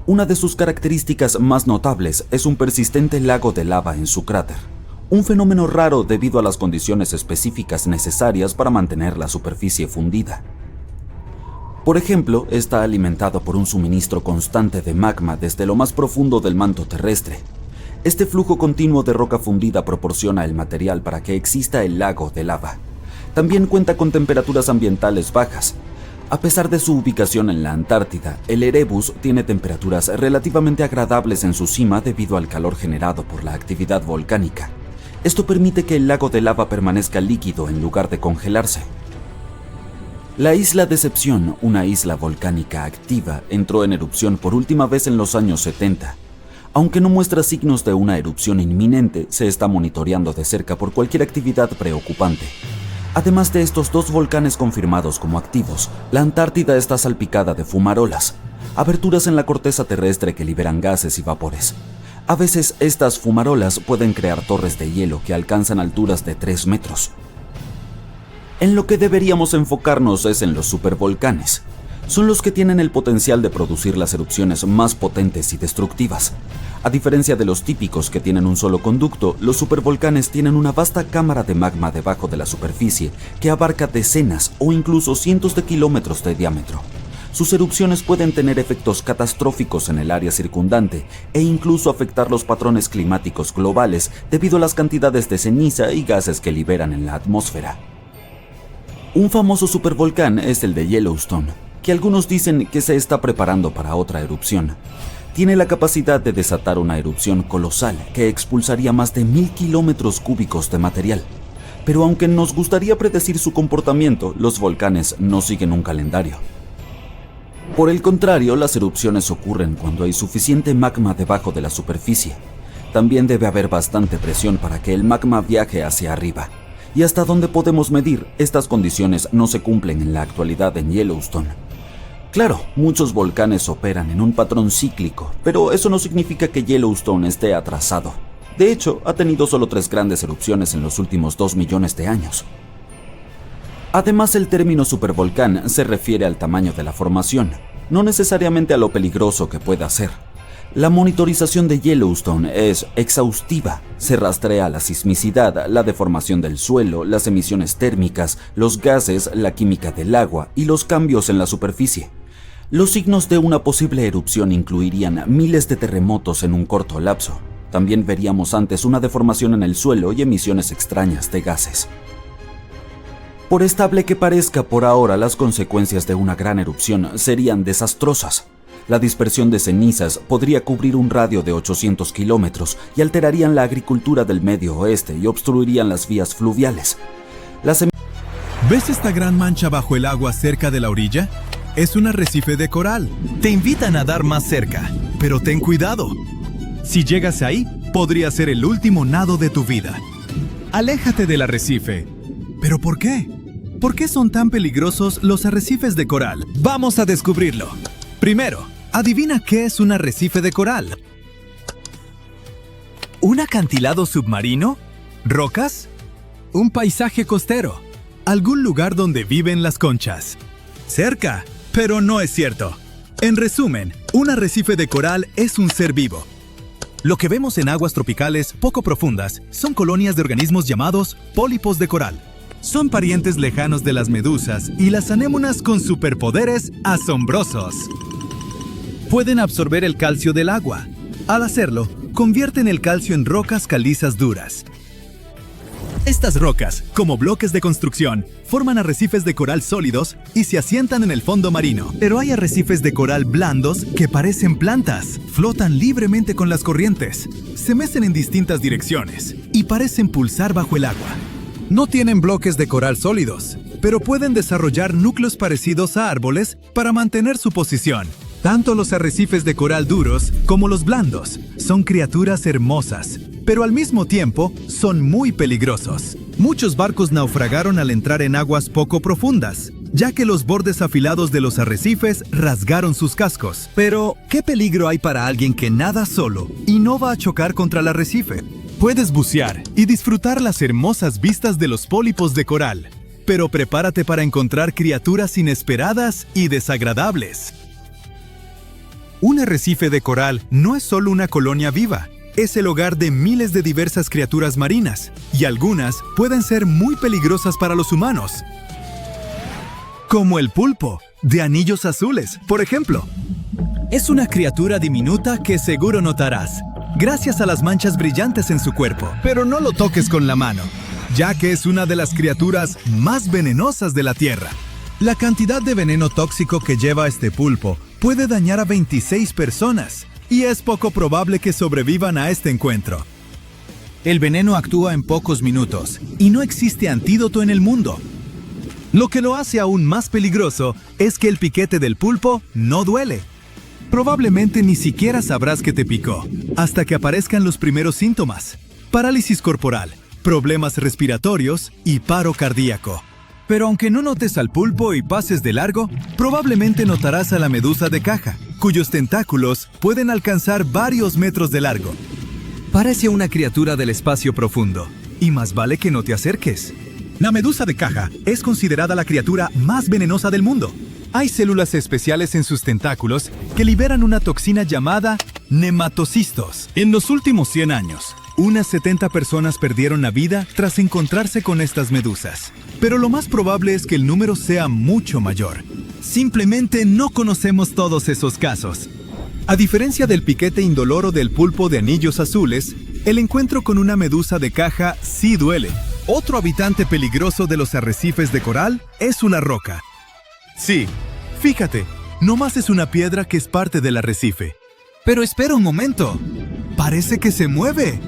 Una de sus características más notables es un persistente lago de lava en su cráter, un fenómeno raro debido a las condiciones específicas necesarias para mantener la superficie fundida. Por ejemplo, está alimentado por un suministro constante de magma desde lo más profundo del manto terrestre. Este flujo continuo de roca fundida proporciona el material para que exista el lago de lava. También cuenta con temperaturas ambientales bajas. A pesar de su ubicación en la Antártida, el Erebus tiene temperaturas relativamente agradables en su cima debido al calor generado por la actividad volcánica. Esto permite que el lago de lava permanezca líquido en lugar de congelarse. La isla Decepción, una isla volcánica activa, entró en erupción por última vez en los años 70. Aunque no muestra signos de una erupción inminente, se está monitoreando de cerca por cualquier actividad preocupante. Además de estos 2 volcanes confirmados como activos, la Antártida está salpicada de fumarolas, aberturas en la corteza terrestre que liberan gases y vapores. A veces estas fumarolas pueden crear torres de hielo que alcanzan alturas de 3 metros. En lo que deberíamos enfocarnos es en los supervolcanes. Son los que tienen el potencial de producir las erupciones más potentes y destructivas. A diferencia de los típicos que tienen un solo conducto, los supervolcanes tienen una vasta cámara de magma debajo de la superficie que abarca decenas o incluso cientos de kilómetros de diámetro. Sus erupciones pueden tener efectos catastróficos en el área circundante e incluso afectar los patrones climáticos globales debido a las cantidades de ceniza y gases que liberan en la atmósfera. Un famoso supervolcán es el de Yellowstone, que algunos dicen que se está preparando para otra erupción. Tiene la capacidad de desatar una erupción colosal que expulsaría más de 1000 kilómetros cúbicos de material. Pero aunque nos gustaría predecir su comportamiento, los volcanes no siguen un calendario. Por el contrario, las erupciones ocurren cuando hay suficiente magma debajo de la superficie. También debe haber bastante presión para que el magma viaje hacia arriba. Y hasta donde podemos medir, estas condiciones no se cumplen en la actualidad en Yellowstone. Claro, muchos volcanes operan en un patrón cíclico, pero eso no significa que Yellowstone esté atrasado. De hecho, ha tenido solo 3 grandes erupciones en los últimos 2 millones de años. Además, el término supervolcán se refiere al tamaño de la formación, no necesariamente a lo peligroso que pueda ser. La monitorización de Yellowstone es exhaustiva. Se rastrea la sismicidad, la deformación del suelo, las emisiones térmicas, los gases, la química del agua y los cambios en la superficie. Los signos de una posible erupción incluirían miles de terremotos en un corto lapso. También veríamos antes una deformación en el suelo y emisiones extrañas de gases. Por estable que parezca por ahora, las consecuencias de una gran erupción serían desastrosas. La dispersión de cenizas podría cubrir un radio de 800 kilómetros y alterarían la agricultura del Medio Oeste y obstruirían las vías fluviales. ¿Ves esta gran mancha bajo el agua cerca de la orilla? Es un arrecife de coral. Te invita a nadar más cerca, pero ten cuidado. Si llegas ahí, podría ser el último nado de tu vida. Aléjate del arrecife. ¿Pero por qué? ¿Por qué son tan peligrosos los arrecifes de coral? Vamos a descubrirlo. Primero, adivina qué es un arrecife de coral. ¿Un acantilado submarino? ¿Rocas? ¿Un paisaje costero? ¿Algún lugar donde viven las conchas? Cerca, pero no es cierto. En resumen, un arrecife de coral es un ser vivo. Lo que vemos en aguas tropicales poco profundas son colonias de organismos llamados pólipos de coral. Son parientes lejanos de las medusas y las anémonas con superpoderes asombrosos. Pueden absorber el calcio del agua. Al hacerlo, convierten el calcio en rocas calizas duras. Estas rocas, como bloques de construcción, forman arrecifes de coral sólidos y se asientan en el fondo marino. Pero hay arrecifes de coral blandos que parecen plantas. Flotan libremente con las corrientes, se mecen en distintas direcciones y parecen pulsar bajo el agua. No tienen bloques de coral sólidos, pero pueden desarrollar núcleos parecidos a árboles para mantener su posición. Tanto los arrecifes de coral duros como los blandos son criaturas hermosas, pero al mismo tiempo son muy peligrosos. Muchos barcos naufragaron al entrar en aguas poco profundas, ya que los bordes afilados de los arrecifes rasgaron sus cascos. Pero, ¿qué peligro hay para alguien que nada solo y no va a chocar contra el arrecife? Puedes bucear y disfrutar las hermosas vistas de los pólipos de coral, pero prepárate para encontrar criaturas inesperadas y desagradables. Un arrecife de coral no es solo una colonia viva. Es el hogar de miles de diversas criaturas marinas, y algunas pueden ser muy peligrosas para los humanos. Como el pulpo, de anillos azules, por ejemplo. Es una criatura diminuta que seguro notarás, gracias a las manchas brillantes en su cuerpo. Pero no lo toques con la mano, ya que es una de las criaturas más venenosas de la Tierra. La cantidad de veneno tóxico que lleva este pulpo puede dañar a 26 personas, y es poco probable que sobrevivan a este encuentro. El veneno actúa en pocos minutos, y no existe antídoto en el mundo. Lo que lo hace aún más peligroso es que el piquete del pulpo no duele. Probablemente ni siquiera sabrás que te picó, hasta que aparezcan los primeros síntomas: parálisis corporal, problemas respiratorios y paro cardíaco. Pero aunque no notes al pulpo y pases de largo, probablemente notarás a la medusa de caja, cuyos tentáculos pueden alcanzar varios metros de largo. Parece una criatura del espacio profundo, y más vale que no te acerques. La medusa de caja es considerada la criatura más venenosa del mundo. Hay células especiales en sus tentáculos que liberan una toxina llamada nematocistos. En los últimos 100 años, unas 70 personas perdieron la vida tras encontrarse con estas medusas. Pero lo más probable es que el número sea mucho mayor. Simplemente no conocemos todos esos casos. A diferencia del piquete indoloro del pulpo de anillos azules, el encuentro con una medusa de caja sí duele. Otro habitante peligroso de los arrecifes de coral es una roca. Sí, fíjate, nomás es una piedra que es parte del arrecife. Pero espera un momento. Parece que se mueve.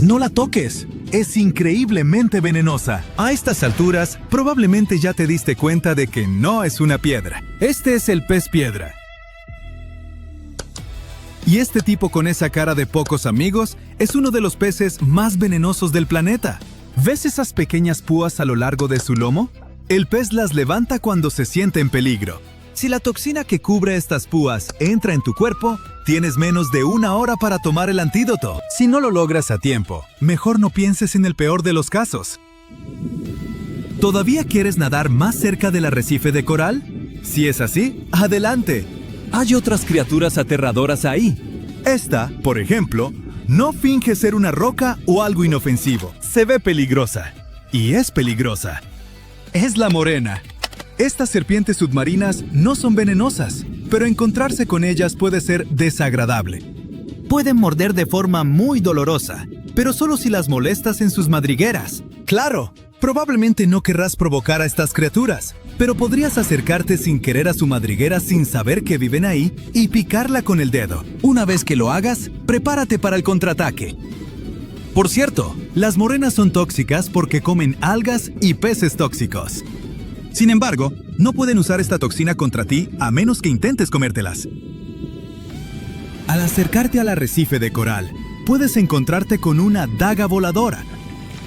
No la toques. Es increíblemente venenosa. A estas alturas, probablemente ya te diste cuenta de que no es una piedra. Este es el pez piedra. Y este tipo con esa cara de pocos amigos es uno de los peces más venenosos del planeta. ¿Ves esas pequeñas púas a lo largo de su lomo? El pez las levanta cuando se siente en peligro. Si la toxina que cubre estas púas entra en tu cuerpo, tienes menos de 1 hora para tomar el antídoto. Si no lo logras a tiempo, mejor no pienses en el peor de los casos. ¿Todavía quieres nadar más cerca del arrecife de coral? Si es así, adelante. Hay otras criaturas aterradoras ahí. Esta, por ejemplo, no finge ser una roca o algo inofensivo. Se ve peligrosa. Y es peligrosa. Es la morena. Estas serpientes submarinas no son venenosas, pero encontrarse con ellas puede ser desagradable. Pueden morder de forma muy dolorosa, pero solo si las molestas en sus madrigueras. ¡Claro! Probablemente no querrás provocar a estas criaturas, pero podrías acercarte sin querer a su madriguera sin saber que viven ahí y picarla con el dedo. Una vez que lo hagas, prepárate para el contraataque. Por cierto, las morenas son tóxicas porque comen algas y peces tóxicos. Sin embargo, no pueden usar esta toxina contra ti a menos que intentes comértelas. Al acercarte al arrecife de coral, puedes encontrarte con una daga voladora.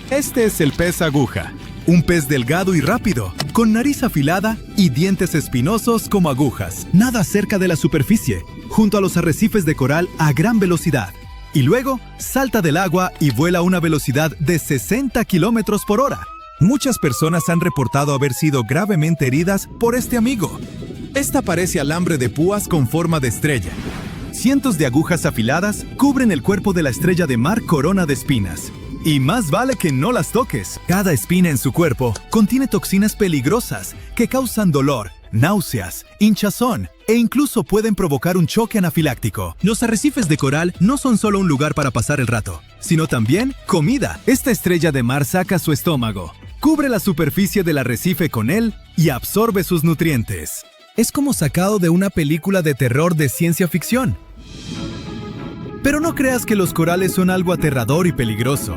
Este es el pez aguja, un pez delgado y rápido, con nariz afilada y dientes espinosos como agujas. Nada cerca de la superficie, junto a los arrecifes de coral a gran velocidad. Y luego, salta del agua y vuela a una velocidad de 60 kilómetros por hora. Muchas personas han reportado haber sido gravemente heridas por este amigo. Esta parece alambre de púas con forma de estrella. Cientos de agujas afiladas cubren el cuerpo de la estrella de mar corona de espinas. Y más vale que no las toques. Cada espina en su cuerpo contiene toxinas peligrosas que causan dolor, náuseas, hinchazón e incluso pueden provocar un choque anafiláctico. Los arrecifes de coral no son solo un lugar para pasar el rato, sino también comida. Esta estrella de mar saca su estómago, cubre la superficie del arrecife con él y absorbe sus nutrientes. Es como sacado de una película de terror de ciencia ficción. Pero no creas que los corales son algo aterrador y peligroso.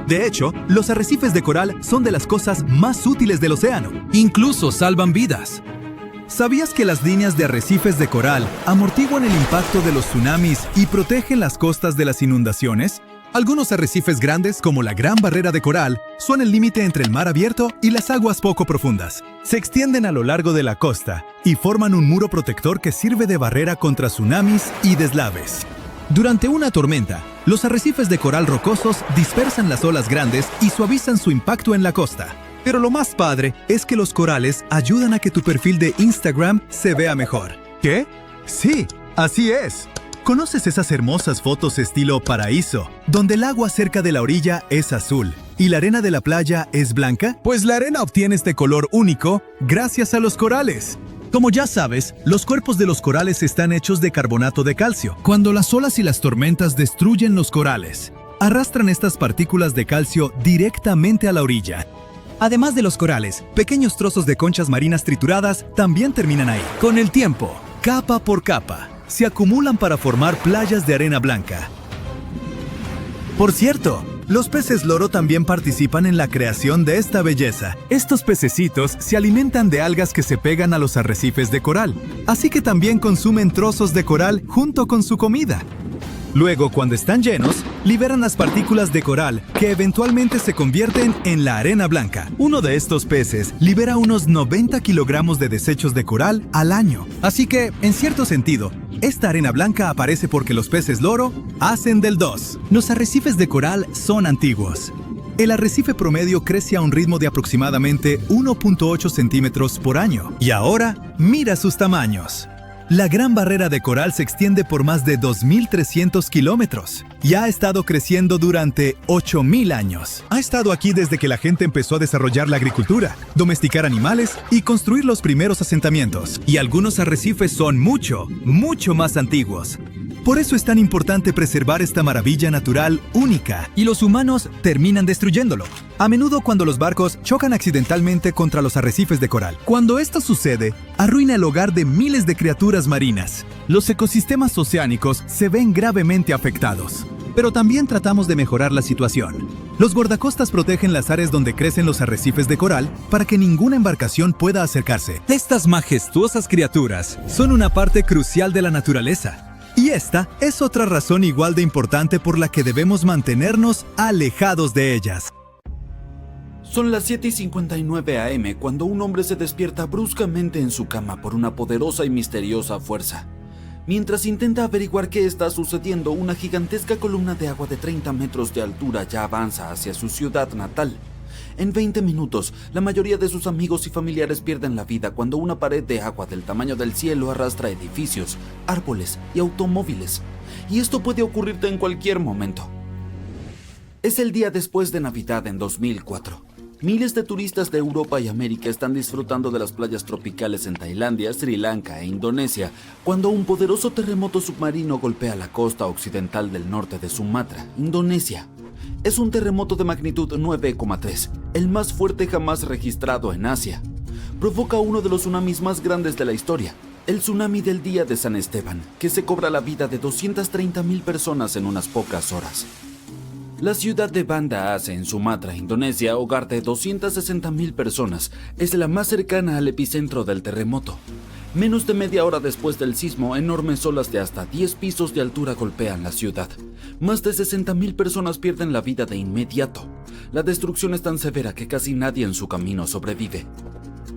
De hecho, los arrecifes de coral son de las cosas más útiles del océano. Incluso salvan vidas. ¿Sabías que las líneas de arrecifes de coral amortiguan el impacto de los tsunamis y protegen las costas de las inundaciones? Algunos arrecifes grandes, como la Gran Barrera de Coral, son el límite entre el mar abierto y las aguas poco profundas. Se extienden a lo largo de la costa y forman un muro protector que sirve de barrera contra tsunamis y deslaves. Durante una tormenta, los arrecifes de coral rocosos dispersan las olas grandes y suavizan su impacto en la costa. Pero lo más padre es que los corales ayudan a que tu perfil de Instagram se vea mejor. ¿Qué? Sí, así es. ¿Conoces esas hermosas fotos estilo paraíso, donde el agua cerca de la orilla es azul y la arena de la playa es blanca? Pues la arena obtiene este color único gracias a los corales. Como ya sabes, los cuerpos de los corales están hechos de carbonato de calcio. Cuando las olas y las tormentas destruyen los corales, arrastran estas partículas de calcio directamente a la orilla. Además de los corales, pequeños trozos de conchas marinas trituradas también terminan ahí. Con el tiempo, capa por capa, se acumulan para formar playas de arena blanca. Por cierto, los peces loro también participan en la creación de esta belleza. Estos pececitos se alimentan de algas que se pegan a los arrecifes de coral, así que también consumen trozos de coral junto con su comida. Luego, cuando están llenos, liberan las partículas de coral que eventualmente se convierten en la arena blanca. Uno de estos peces libera unos 90 kilogramos de desechos de coral al año. Así que, en cierto sentido, esta arena blanca aparece porque los peces loro hacen del 2. Los arrecifes de coral son antiguos. El arrecife promedio crece a un ritmo de aproximadamente 1.8 centímetros por año. Y ahora, mira sus tamaños. La Gran Barrera de Coral se extiende por más de 2.300 kilómetros y ha estado creciendo durante 8.000 años. Ha estado aquí desde que la gente empezó a desarrollar la agricultura, domesticar animales y construir los primeros asentamientos. Y algunos arrecifes son mucho más antiguos. Por eso es tan importante preservar esta maravilla natural única, y los humanos terminan destruyéndolo. A menudo cuando los barcos chocan accidentalmente contra los arrecifes de coral. Cuando esto sucede, arruina el hogar de miles de criaturas marinas. Los ecosistemas oceánicos se ven gravemente afectados. Pero también tratamos de mejorar la situación. Los guardacostas protegen las áreas donde crecen los arrecifes de coral para que ninguna embarcación pueda acercarse. Estas majestuosas criaturas son una parte crucial de la naturaleza. Y esta es otra razón igual de importante por la que debemos mantenernos alejados de ellas. Son las 7:59 AM cuando un hombre se despierta bruscamente en su cama por una poderosa y misteriosa fuerza. Mientras intenta averiguar qué está sucediendo, una gigantesca columna de agua de 30 metros de altura ya avanza hacia su ciudad natal. En 20 minutos, la mayoría de sus amigos y familiares pierden la vida cuando una pared de agua del tamaño del cielo arrastra edificios, árboles y automóviles. Y esto puede ocurrirte en cualquier momento. Es el día después de Navidad en 2004. Miles de turistas de Europa y América están disfrutando de las playas tropicales en Tailandia, Sri Lanka e Indonesia, cuando un poderoso terremoto submarino golpea la costa occidental del norte de Sumatra, Indonesia. Es un terremoto de magnitud 9,3, el más fuerte jamás registrado en Asia. Provoca uno de los tsunamis más grandes de la historia, el tsunami del día de San Esteban, que se cobra la vida de 230.000 personas en unas pocas horas. La ciudad de Banda Aceh, en Sumatra, Indonesia, hogar de 260.000 personas, es la más cercana al epicentro del terremoto. Menos de media hora después del sismo, enormes olas de hasta 10 pisos de altura golpean la ciudad. Más de 60.000 personas pierden la vida de inmediato. La destrucción es tan severa que casi nadie en su camino sobrevive.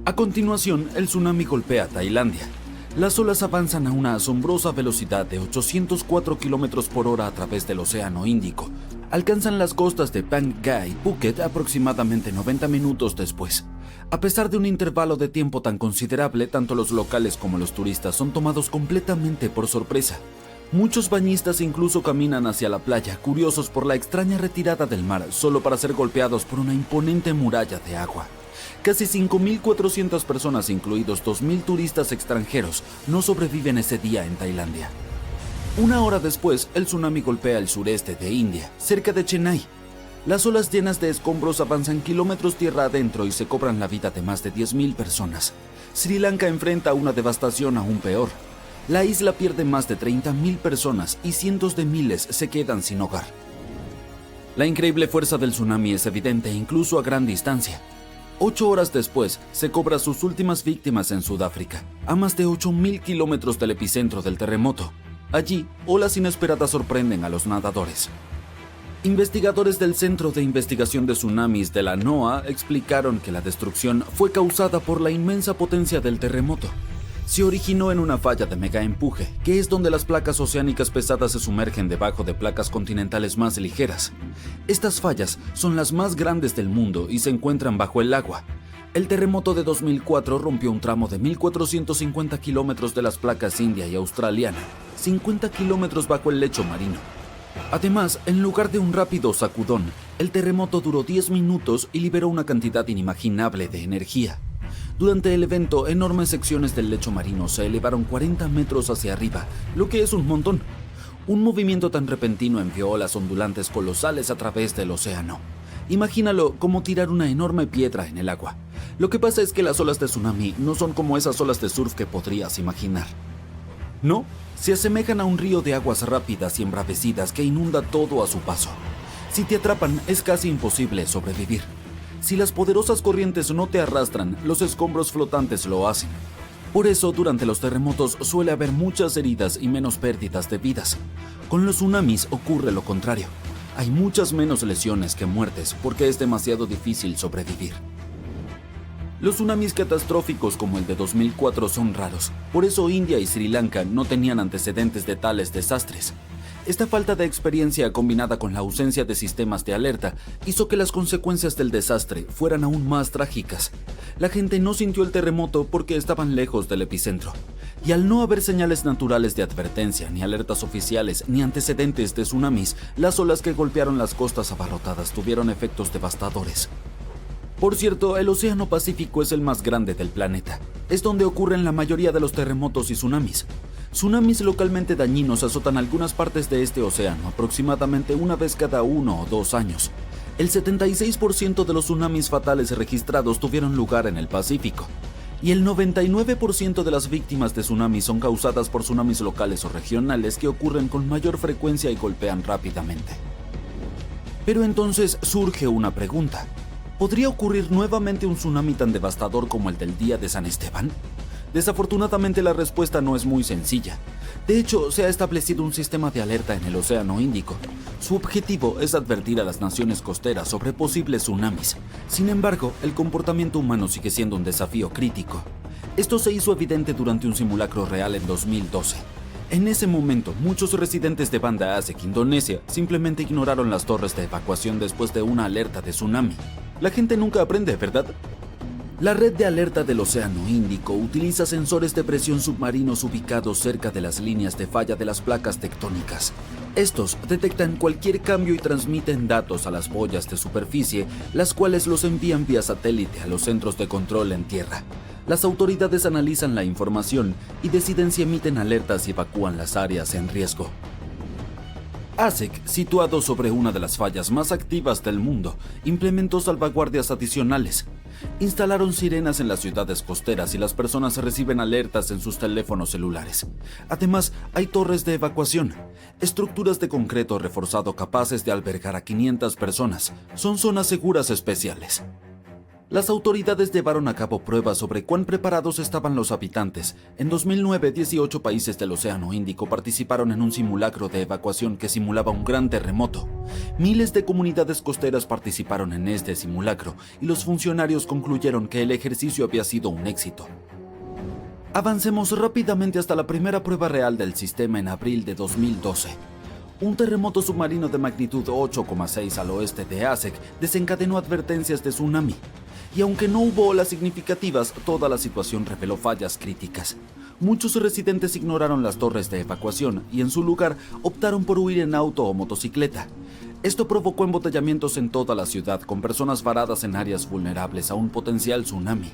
A continuación, el tsunami golpea Tailandia. Las olas avanzan a una asombrosa velocidad de 804 km por hora a través del Océano Índico. Alcanzan las costas de Phang Nga y Phuket aproximadamente 90 minutos después. A pesar de un intervalo de tiempo tan considerable, tanto los locales como los turistas son tomados completamente por sorpresa. Muchos bañistas incluso caminan hacia la playa, curiosos por la extraña retirada del mar, solo para ser golpeados por una imponente muralla de agua. Casi 5.400 personas, incluidos 2.000 turistas extranjeros, no sobreviven ese día en Tailandia. Una hora después, el tsunami golpea el sureste de India, cerca de Chennai. Las olas llenas de escombros avanzan kilómetros tierra adentro y se cobran la vida de más de 10.000 personas. Sri Lanka enfrenta una devastación aún peor. La isla pierde más de 30.000 personas y cientos de miles se quedan sin hogar. La increíble fuerza del tsunami es evidente incluso a gran distancia. 8 horas después, se cobra sus últimas víctimas en Sudáfrica, a más de 8.000 kilómetros del epicentro del terremoto. Allí, olas inesperadas sorprenden a los nadadores. Investigadores del Centro de Investigación de Tsunamis de la NOAA explicaron que la destrucción fue causada por la inmensa potencia del terremoto. Se originó en una falla de megaempuje, que es donde las placas oceánicas pesadas se sumergen debajo de placas continentales más ligeras. Estas fallas son las más grandes del mundo y se encuentran bajo el agua. El terremoto de 2004 rompió un tramo de 1.450 kilómetros de las placas india y australiana, 50 kilómetros bajo el lecho marino. Además, en lugar de un rápido sacudón, el terremoto duró 10 minutos y liberó una cantidad inimaginable de energía. Durante el evento, enormes secciones del lecho marino se elevaron 40 metros hacia arriba, lo que es un montón. Un movimiento tan repentino envió olas ondulantes colosales a través del océano. Imagínalo como tirar una enorme piedra en el agua. Lo que pasa es que las olas de tsunami no son como esas olas de surf que podrías imaginar. No, se asemejan a un río de aguas rápidas y embravecidas que inunda todo a su paso. Si te atrapan, es casi imposible sobrevivir. Si las poderosas corrientes no te arrastran, los escombros flotantes lo hacen. Por eso, durante los terremotos suele haber muchas heridas y menos pérdidas de vidas. Con los tsunamis ocurre lo contrario. Hay muchas menos lesiones que muertes porque es demasiado difícil sobrevivir. Los tsunamis catastróficos como el de 2004 son raros. Por eso India y Sri Lanka no tenían antecedentes de tales desastres. Esta falta de experiencia combinada con la ausencia de sistemas de alerta hizo que las consecuencias del desastre fueran aún más trágicas. La gente no sintió el terremoto porque estaban lejos del epicentro. Y al no haber señales naturales de advertencia, ni alertas oficiales, ni antecedentes de tsunamis, las olas que golpearon las costas abarrotadas tuvieron efectos devastadores. Por cierto, el Océano Pacífico es el más grande del planeta. Es donde ocurren la mayoría de los terremotos y tsunamis. Tsunamis localmente dañinos azotan algunas partes de este océano aproximadamente una vez cada 1 o 2 años. El 76% de los tsunamis fatales registrados tuvieron lugar en el Pacífico. Y el 99% de las víctimas de tsunamis son causadas por tsunamis locales o regionales que ocurren con mayor frecuencia y golpean rápidamente. Pero entonces surge una pregunta. ¿Podría ocurrir nuevamente un tsunami tan devastador como el del día de San Esteban? Desafortunadamente la respuesta no es muy sencilla. De hecho, se ha establecido un sistema de alerta en el Océano Índico. Su objetivo es advertir a las naciones costeras sobre posibles tsunamis. Sin embargo, el comportamiento humano sigue siendo un desafío crítico. Esto se hizo evidente durante un simulacro real en 2012. En ese momento, muchos residentes de Banda Aceh, Indonesia, simplemente ignoraron las torres de evacuación después de una alerta de tsunami. La gente nunca aprende, ¿verdad? La red de alerta del Océano Índico utiliza sensores de presión submarinos ubicados cerca de las líneas de falla de las placas tectónicas. Estos detectan cualquier cambio y transmiten datos a las boyas de superficie, las cuales los envían vía satélite a los centros de control en tierra. Las autoridades analizan la información y deciden si emiten alertas y evacúan las áreas en riesgo. ASEC, situado sobre una de las fallas más activas del mundo, implementó salvaguardias adicionales. Instalaron sirenas en las ciudades costeras y las personas reciben alertas en sus teléfonos celulares. Además, hay torres de evacuación, estructuras de concreto reforzado capaces de albergar a 500 personas. Son zonas seguras especiales. Las autoridades llevaron a cabo pruebas sobre cuán preparados estaban los habitantes. En 2009, 18 países del Océano Índico participaron en un simulacro de evacuación que simulaba un gran terremoto. Miles de comunidades costeras participaron en este simulacro y los funcionarios concluyeron que el ejercicio había sido un éxito. Avancemos rápidamente hasta la primera prueba real del sistema en abril de 2012. Un terremoto submarino de magnitud 8,6 al oeste de ASEC desencadenó advertencias de tsunami. Y aunque no hubo olas significativas, toda la situación reveló fallas críticas. Muchos residentes ignoraron las torres de evacuación y en su lugar optaron por huir en auto o motocicleta. Esto provocó embotellamientos en toda la ciudad, con personas varadas en áreas vulnerables a un potencial tsunami.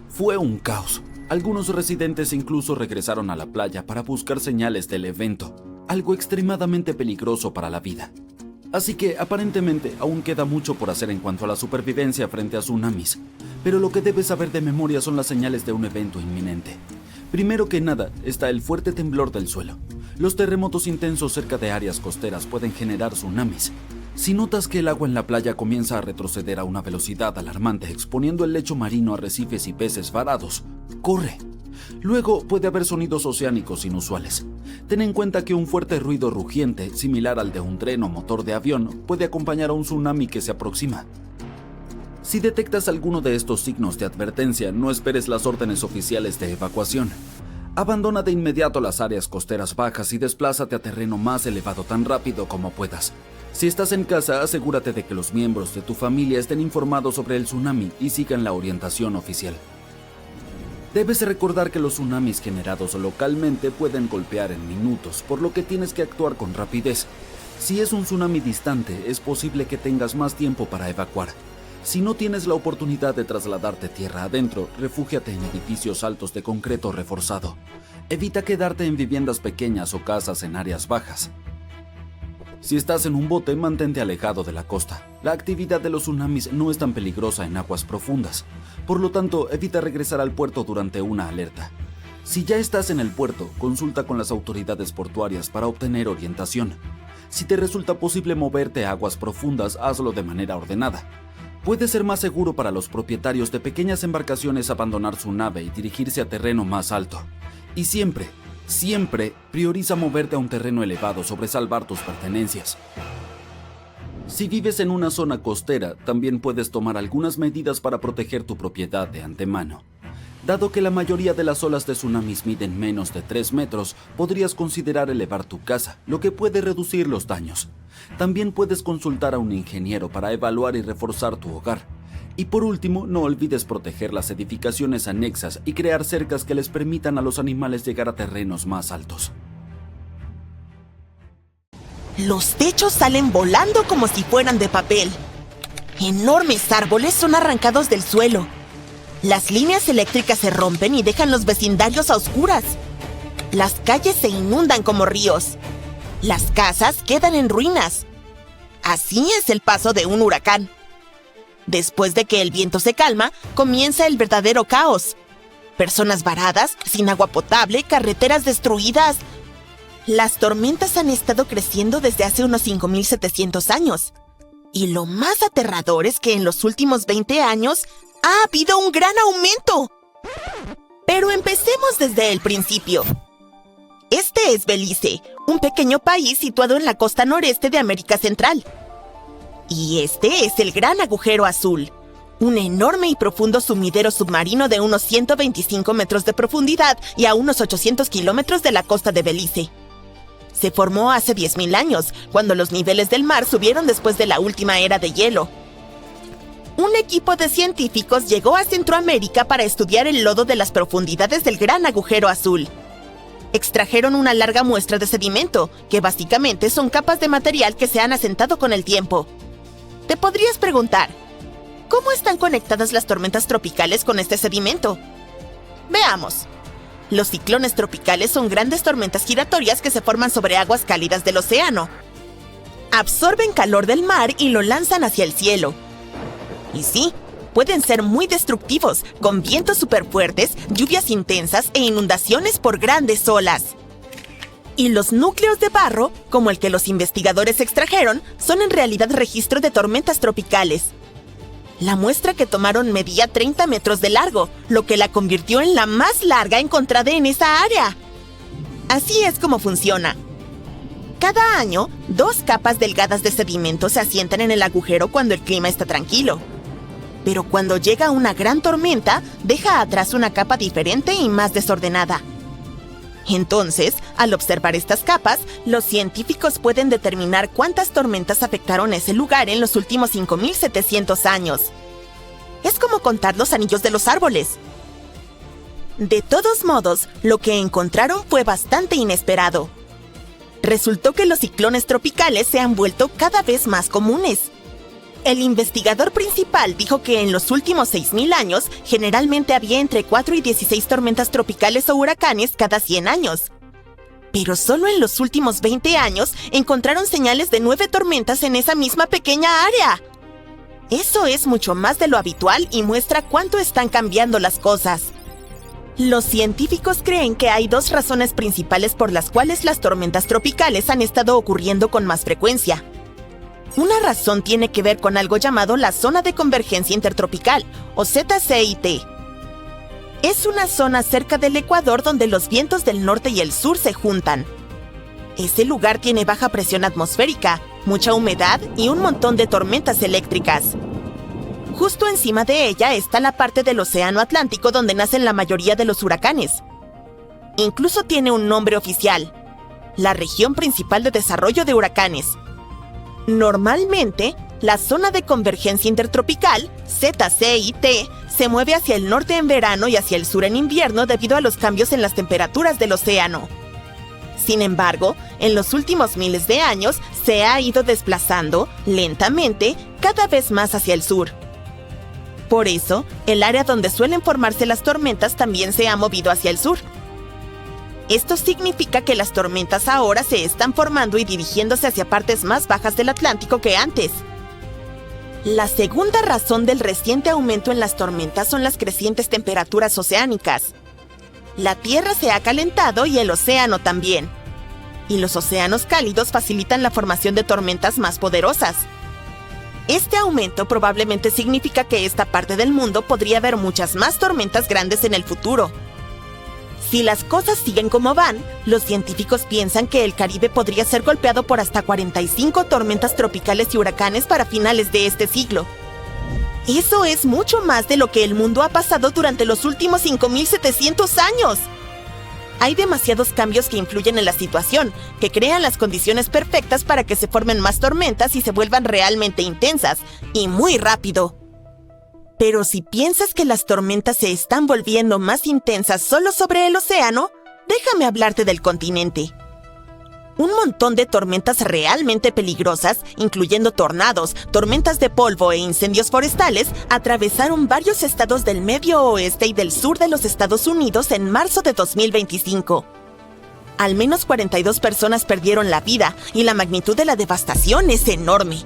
Fue un caos. Algunos residentes incluso regresaron a la playa para buscar señales del evento, algo extremadamente peligroso para la vida. Así que, aparentemente, aún queda mucho por hacer en cuanto a la supervivencia frente a tsunamis, pero lo que debes saber de memoria son las señales de un evento inminente. Primero que nada, está el fuerte temblor del suelo. Los terremotos intensos cerca de áreas costeras pueden generar tsunamis. Si notas que el agua en la playa comienza a retroceder a una velocidad alarmante, exponiendo el lecho marino a arrecifes y peces varados, corre. Luego puede haber sonidos oceánicos inusuales. Ten en cuenta que un fuerte ruido rugiente, similar al de un tren o motor de avión, puede acompañar a un tsunami que se aproxima. Si detectas alguno de estos signos de advertencia, no esperes las órdenes oficiales de evacuación. Abandona de inmediato las áreas costeras bajas y desplázate a terreno más elevado tan rápido como puedas. Si estás en casa, asegúrate de que los miembros de tu familia estén informados sobre el tsunami y sigan la orientación oficial. Debes recordar que los tsunamis generados localmente pueden golpear en minutos, por lo que tienes que actuar con rapidez. Si es un tsunami distante, es posible que tengas más tiempo para evacuar. Si no tienes la oportunidad de trasladarte tierra adentro, refúgiate en edificios altos de concreto reforzado. Evita quedarte en viviendas pequeñas o casas en áreas bajas. Si estás en un bote, mantente alejado de la costa. La actividad de los tsunamis no es tan peligrosa en aguas profundas. Por lo tanto, evita regresar al puerto durante una alerta. Si ya estás en el puerto, consulta con las autoridades portuarias para obtener orientación. Si te resulta posible moverte a aguas profundas, hazlo de manera ordenada. Puede ser más seguro para los propietarios de pequeñas embarcaciones abandonar su nave y dirigirse a terreno más alto. Y siempre prioriza moverte a un terreno elevado sobre salvar tus pertenencias. Si vives en una zona costera, también puedes tomar algunas medidas para proteger tu propiedad de antemano. Dado que la mayoría de las olas de tsunamis miden menos de 3 metros, podrías considerar elevar tu casa, lo que puede reducir los daños. También puedes consultar a un ingeniero para evaluar y reforzar tu hogar. Y por último, no olvides proteger las edificaciones anexas y crear cercas que les permitan a los animales llegar a terrenos más altos. Los techos salen volando como si fueran de papel. Enormes árboles son arrancados del suelo. Las líneas eléctricas se rompen y dejan los vecindarios a oscuras. Las calles se inundan como ríos. Las casas quedan en ruinas. Así es el paso de un huracán. Después de que el viento se calma, comienza el verdadero caos. Personas varadas, sin agua potable, carreteras destruidas. Las tormentas han estado creciendo desde hace unos 5.700 años. Y lo más aterrador es que en los últimos 20 años ha habido un gran aumento. Pero empecemos desde el principio. Este es Belice, un pequeño país situado en la costa noreste de América Central. Y este es el Gran Agujero Azul, un enorme y profundo sumidero submarino de unos 125 metros de profundidad y a unos 800 kilómetros de la costa de Belice. Se formó hace 10.000 años, cuando los niveles del mar subieron después de la última era de hielo. Un equipo de científicos llegó a Centroamérica para estudiar el lodo de las profundidades del Gran Agujero Azul. Extrajeron una larga muestra de sedimento, que básicamente son capas de material que se han asentado con el tiempo. Te podrías preguntar, ¿cómo están conectadas las tormentas tropicales con este sedimento? Veamos. Los ciclones tropicales son grandes tormentas giratorias que se forman sobre aguas cálidas del océano. Absorben calor del mar y lo lanzan hacia el cielo. Y sí, pueden ser muy destructivos, con vientos superfuertes, lluvias intensas e inundaciones por grandes olas. Y los núcleos de barro, como el que los investigadores extrajeron, son en realidad registro de tormentas tropicales. La muestra que tomaron medía 30 metros de largo, lo que la convirtió en la más larga encontrada en esa área. Así es como funciona. Cada año, 2 capas delgadas de sedimento se asientan en el agujero cuando el clima está tranquilo. Pero cuando llega una gran tormenta, deja atrás una capa diferente y más desordenada. Entonces, al observar estas capas, los científicos pueden determinar cuántas tormentas afectaron ese lugar en los últimos 5.700 años. Es como contar los anillos de los árboles. De todos modos, lo que encontraron fue bastante inesperado. Resultó que los ciclones tropicales se han vuelto cada vez más comunes. El investigador principal dijo que en los últimos 6.000 años, generalmente había entre 4 y 16 tormentas tropicales o huracanes cada 100 años. Pero solo en los últimos 20 años encontraron señales de 9 tormentas en esa misma pequeña área. Eso es mucho más de lo habitual y muestra cuánto están cambiando las cosas. Los científicos creen que hay 2 razones principales por las cuales las tormentas tropicales han estado ocurriendo con más frecuencia. Una razón tiene que ver con algo llamado la Zona de Convergencia Intertropical, o ZCIT. Es una zona cerca del Ecuador donde los vientos del norte y el sur se juntan. Ese lugar tiene baja presión atmosférica, mucha humedad y un montón de tormentas eléctricas. Justo encima de ella está la parte del Océano Atlántico donde nacen la mayoría de los huracanes. Incluso tiene un nombre oficial: la Región Principal de Desarrollo de Huracanes. Normalmente, la zona de convergencia intertropical, ZCIT, se mueve hacia el norte en verano y hacia el sur en invierno debido a los cambios en las temperaturas del océano. Sin embargo, en los últimos miles de años se ha ido desplazando, lentamente, cada vez más hacia el sur. Por eso, el área donde suelen formarse las tormentas también se ha movido hacia el sur. Esto significa que las tormentas ahora se están formando y dirigiéndose hacia partes más bajas del Atlántico que antes. La segunda razón del reciente aumento en las tormentas son las crecientes temperaturas oceánicas. La Tierra se ha calentado y el océano también. Y los océanos cálidos facilitan la formación de tormentas más poderosas. Este aumento probablemente significa que esta parte del mundo podría ver muchas más tormentas grandes en el futuro. Si las cosas siguen como van, los científicos piensan que el Caribe podría ser golpeado por hasta 45 tormentas tropicales y huracanes para finales de este siglo. Eso es mucho más de lo que el mundo ha pasado durante los últimos 5.700 años. Hay demasiados cambios que influyen en la situación, que crean las condiciones perfectas para que se formen más tormentas y se vuelvan realmente intensas, y muy rápido. Pero si piensas que las tormentas se están volviendo más intensas solo sobre el océano, déjame hablarte del continente. Un montón de tormentas realmente peligrosas, incluyendo tornados, tormentas de polvo e incendios forestales, atravesaron varios estados del medio oeste y del sur de los Estados Unidos en marzo de 2025. Al menos 42 personas perdieron la vida y la magnitud de la devastación es enorme.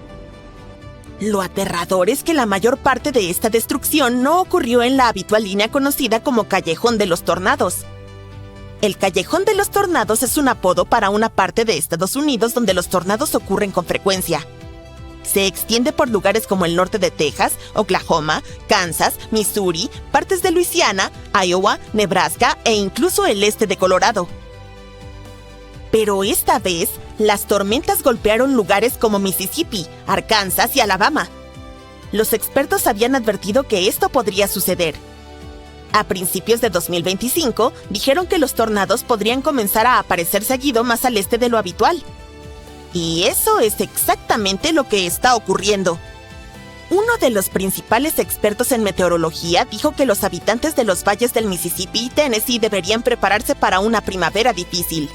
Lo aterrador es que la mayor parte de esta destrucción no ocurrió en la habitual línea conocida como Callejón de los Tornados. El Callejón de los Tornados es un apodo para una parte de Estados Unidos donde los tornados ocurren con frecuencia. Se extiende por lugares como el norte de Texas, Oklahoma, Kansas, Missouri, partes de Luisiana, Iowa, Nebraska e incluso el este de Colorado. Pero esta vez, las tormentas golpearon lugares como Mississippi, Arkansas y Alabama. Los expertos habían advertido que esto podría suceder. A principios de 2025, dijeron que los tornados podrían comenzar a aparecer seguido más al este de lo habitual. Y eso es exactamente lo que está ocurriendo. Uno de los principales expertos en meteorología dijo que los habitantes de los valles del Mississippi y Tennessee deberían prepararse para una primavera difícil.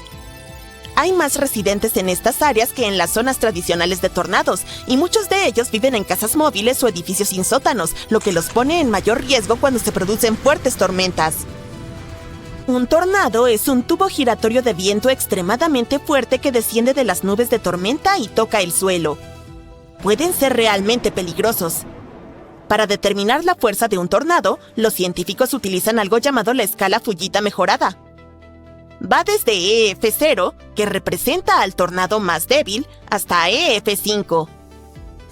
Hay más residentes en estas áreas que en las zonas tradicionales de tornados, y muchos de ellos viven en casas móviles o edificios sin sótanos, lo que los pone en mayor riesgo cuando se producen fuertes tormentas. Un tornado es un tubo giratorio de viento extremadamente fuerte que desciende de las nubes de tormenta y toca el suelo. Pueden ser realmente peligrosos. Para determinar la fuerza de un tornado, los científicos utilizan algo llamado la escala Fujita mejorada. Va desde EF0, que representa al tornado más débil, hasta EF5.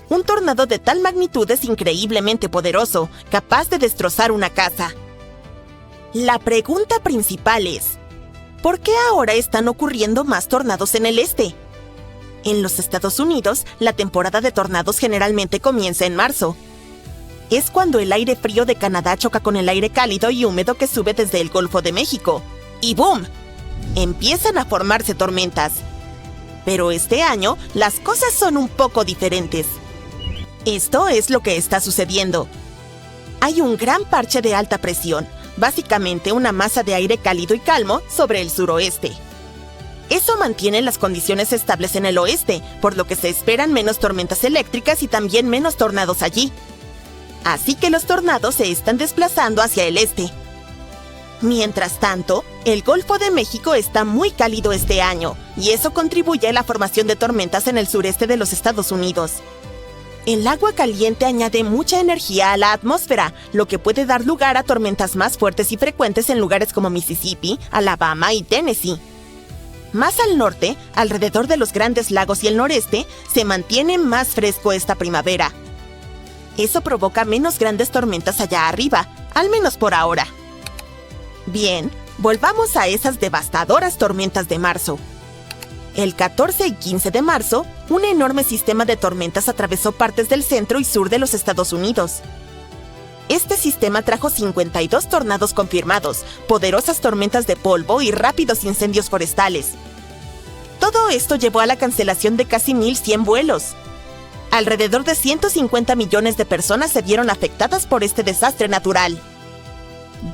Un tornado de tal magnitud es increíblemente poderoso, capaz de destrozar una casa. La pregunta principal es, ¿por qué ahora están ocurriendo más tornados en el este? En los Estados Unidos, la temporada de tornados generalmente comienza en marzo. Es cuando el aire frío de Canadá choca con el aire cálido y húmedo que sube desde el Golfo de México. ¡Y boom! Empiezan a formarse tormentas. Pero este año, las cosas son un poco diferentes. Esto es lo que está sucediendo. Hay un gran parche de alta presión, básicamente una masa de aire cálido y calmo sobre el suroeste. Eso mantiene las condiciones estables en el oeste, por lo que se esperan menos tormentas eléctricas y también menos tornados allí. Así que los tornados se están desplazando hacia el este. Mientras tanto, el Golfo de México está muy cálido este año, y eso contribuye a la formación de tormentas en el sureste de los Estados Unidos. El agua caliente añade mucha energía a la atmósfera, lo que puede dar lugar a tormentas más fuertes y frecuentes en lugares como Mississippi, Alabama y Tennessee. Más al norte, alrededor de los Grandes Lagos y el noreste, se mantiene más fresco esta primavera. Eso provoca menos grandes tormentas allá arriba, al menos por ahora. Bien, volvamos a esas devastadoras tormentas de marzo. El 14 y 15 de marzo, un enorme sistema de tormentas atravesó partes del centro y sur de los Estados Unidos. Este sistema trajo 52 tornados confirmados, poderosas tormentas de polvo y rápidos incendios forestales. Todo esto llevó a la cancelación de casi 1.100 vuelos. Alrededor de 150 millones de personas se vieron afectadas por este desastre natural.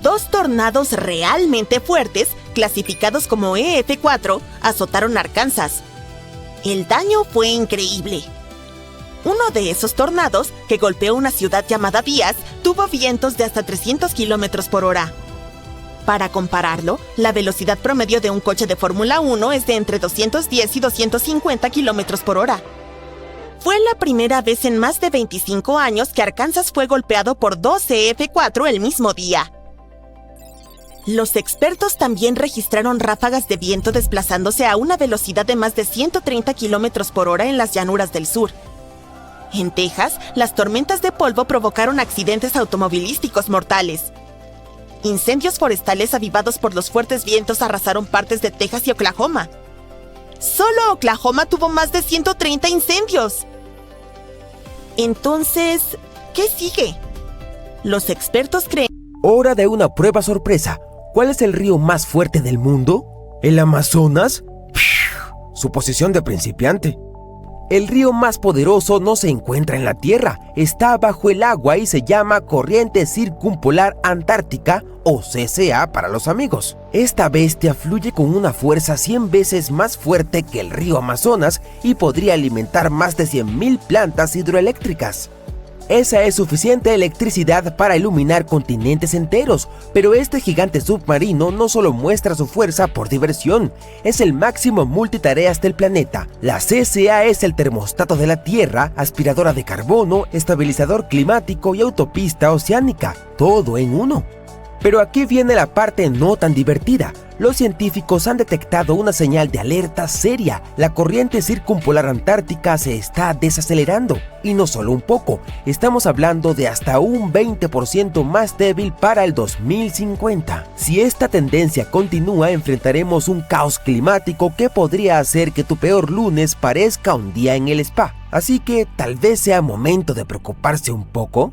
2 tornados realmente fuertes, clasificados como EF4, azotaron Arkansas. El daño fue increíble. Uno de esos tornados, que golpeó una ciudad llamada Díaz, tuvo vientos de hasta 300 kilómetros por hora. Para compararlo, la velocidad promedio de un coche de Fórmula 1 es de entre 210 y 250 kilómetros por hora. Fue la primera vez en más de 25 años que Arkansas fue golpeado por 2 EF4 el mismo día. Los expertos también registraron ráfagas de viento desplazándose a una velocidad de más de 130 kilómetros por hora en las llanuras del sur. En Texas, las tormentas de polvo provocaron accidentes automovilísticos mortales. Incendios forestales avivados por los fuertes vientos arrasaron partes de Texas y Oklahoma. Solo Oklahoma tuvo más de 130 incendios. Entonces, ¿qué sigue? Los expertos creen... Hora de una prueba sorpresa. ¿Cuál es el río más fuerte del mundo? ¿El Amazonas? Suposición de principiante. El río más poderoso no se encuentra en la Tierra, está bajo el agua y se llama Corriente Circumpolar Antártica o CCA para los amigos. Esta bestia fluye con una fuerza 100 veces más fuerte que el río Amazonas y podría alimentar más de 100.000 plantas hidroeléctricas. Esa es suficiente electricidad para iluminar continentes enteros, pero este gigante submarino no solo muestra su fuerza por diversión, es el máximo multitareas del planeta. La CCA es el termostato de la Tierra, aspiradora de carbono, estabilizador climático y autopista oceánica, todo en uno. Pero aquí viene la parte no tan divertida. Los científicos han detectado una señal de alerta seria. La corriente circumpolar antártica se está desacelerando. Y no solo un poco, estamos hablando de hasta un 20% más débil para el 2050. Si esta tendencia continúa, enfrentaremos un caos climático que podría hacer que tu peor lunes parezca un día en el spa. Así que tal vez sea momento de preocuparse un poco.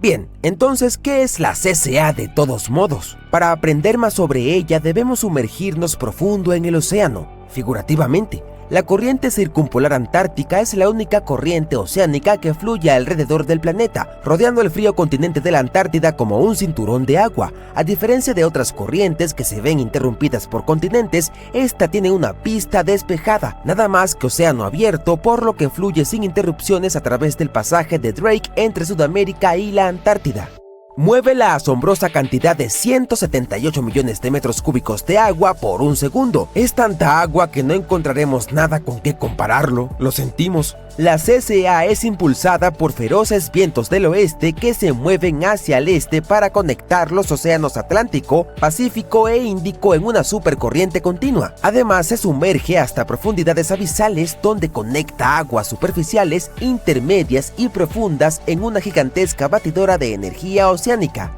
Bien, entonces, ¿qué es la CCA de todos modos? Para aprender más sobre ella debemos sumergirnos profundo en el océano, figurativamente. La corriente circumpolar antártica es la única corriente oceánica que fluye alrededor del planeta, rodeando el frío continente de la Antártida como un cinturón de agua. A diferencia de otras corrientes que se ven interrumpidas por continentes, esta tiene una pista despejada, nada más que océano abierto, por lo que fluye sin interrupciones a través del pasaje de Drake entre Sudamérica y la Antártida. Mueve la asombrosa cantidad de 178 millones de metros cúbicos de agua por un segundo. Es tanta agua que no encontraremos nada con qué compararlo, lo sentimos. La CCA es impulsada por feroces vientos del oeste que se mueven hacia el este para conectar los océanos Atlántico, Pacífico e Índico en una supercorriente continua. Además, se sumerge hasta profundidades abisales donde conecta aguas superficiales, intermedias y profundas en una gigantesca batidora de energía oceánica.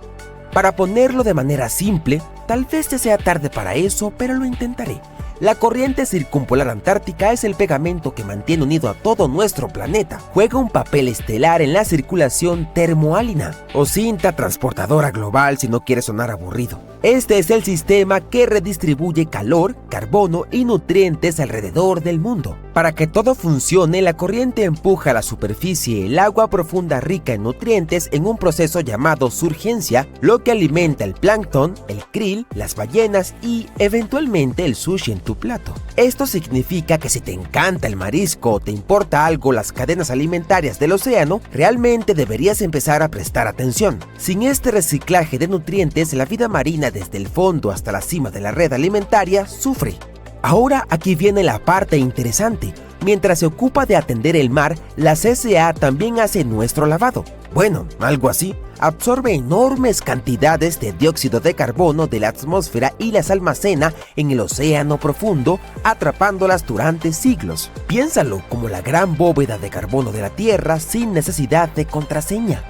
Para ponerlo de manera simple, tal vez ya sea tarde para eso, pero lo intentaré. La corriente circumpolar antártica es el pegamento que mantiene unido a todo nuestro planeta. Juega un papel estelar en la circulación termohálina, o cinta transportadora global si no quieres sonar aburrido. Este es el sistema que redistribuye calor, carbono y nutrientes alrededor del mundo. Para que todo funcione, la corriente empuja a la superficie el agua profunda rica en nutrientes en un proceso llamado surgencia, lo que alimenta el plancton, el krill, las ballenas y, eventualmente, el sushi en tu plato. Esto significa que si te encanta el marisco o te importa algo las cadenas alimentarias del océano, realmente deberías empezar a prestar atención. Sin este reciclaje de nutrientes, la vida marina desde el fondo hasta la cima de la red alimentaria sufre. Ahora aquí viene la parte interesante. Mientras se ocupa de atender el mar, la CCA también hace nuestro lavado. Bueno, algo así. Absorbe enormes cantidades de dióxido de carbono de la atmósfera y las almacena en el océano profundo, atrapándolas durante siglos. Piénsalo como la gran bóveda de carbono de la Tierra sin necesidad de contraseña.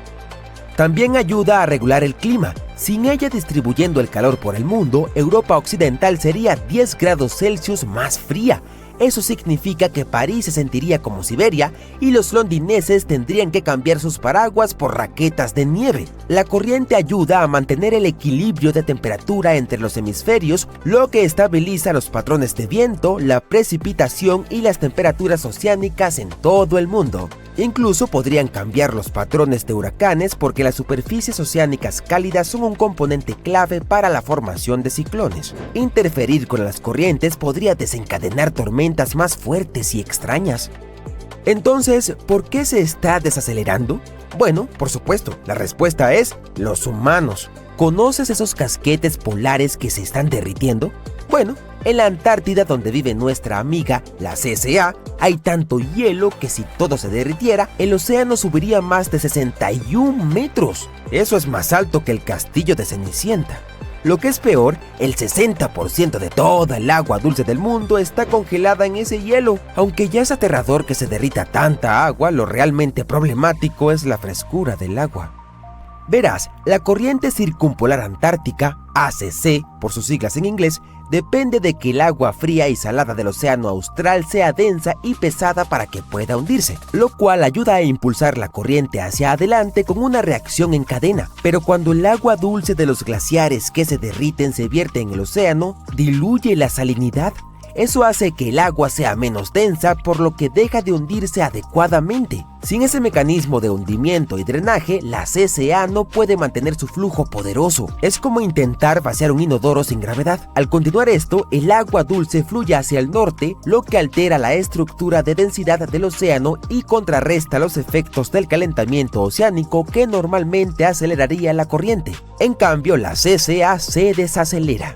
También ayuda a regular el clima. Sin ella distribuyendo el calor por el mundo, Europa Occidental sería 10 grados Celsius más fría. Eso significa que París se sentiría como Siberia y los londinenses tendrían que cambiar sus paraguas por raquetas de nieve. La corriente ayuda a mantener el equilibrio de temperatura entre los hemisferios, lo que estabiliza los patrones de viento, la precipitación y las temperaturas oceánicas en todo el mundo. Incluso podrían cambiar los patrones de huracanes porque las superficies oceánicas cálidas son un componente clave para la formación de ciclones. Interferir con las corrientes podría desencadenar tormentas más fuertes y extrañas. Entonces, ¿por qué se está desacelerando? Bueno, por supuesto, la respuesta es los humanos. ¿Conoces esos casquetes polares que se están derritiendo? Bueno, en la Antártida, donde vive nuestra amiga, la CSA, hay tanto hielo que si todo se derritiera, el océano subiría más de 61 metros. Eso es más alto que el castillo de Cenicienta. Lo que es peor, el 60% de toda el agua dulce del mundo está congelada en ese hielo. Aunque ya es aterrador que se derrita tanta agua, lo realmente problemático es la frescura del agua. Verás, la corriente circumpolar antártica, ACC por sus siglas en inglés, depende de que el agua fría y salada del océano austral sea densa y pesada para que pueda hundirse, lo cual ayuda a impulsar la corriente hacia adelante con una reacción en cadena. Pero cuando el agua dulce de los glaciares que se derriten se vierte en el océano, diluye la salinidad. Eso hace que el agua sea menos densa, por lo que deja de hundirse adecuadamente. Sin ese mecanismo de hundimiento y drenaje, la CSA no puede mantener su flujo poderoso. Es como intentar vaciar un inodoro sin gravedad. Al continuar esto, el agua dulce fluye hacia el norte, lo que altera la estructura de densidad del océano y contrarresta los efectos del calentamiento oceánico que normalmente aceleraría la corriente. En cambio, la CSA se desacelera.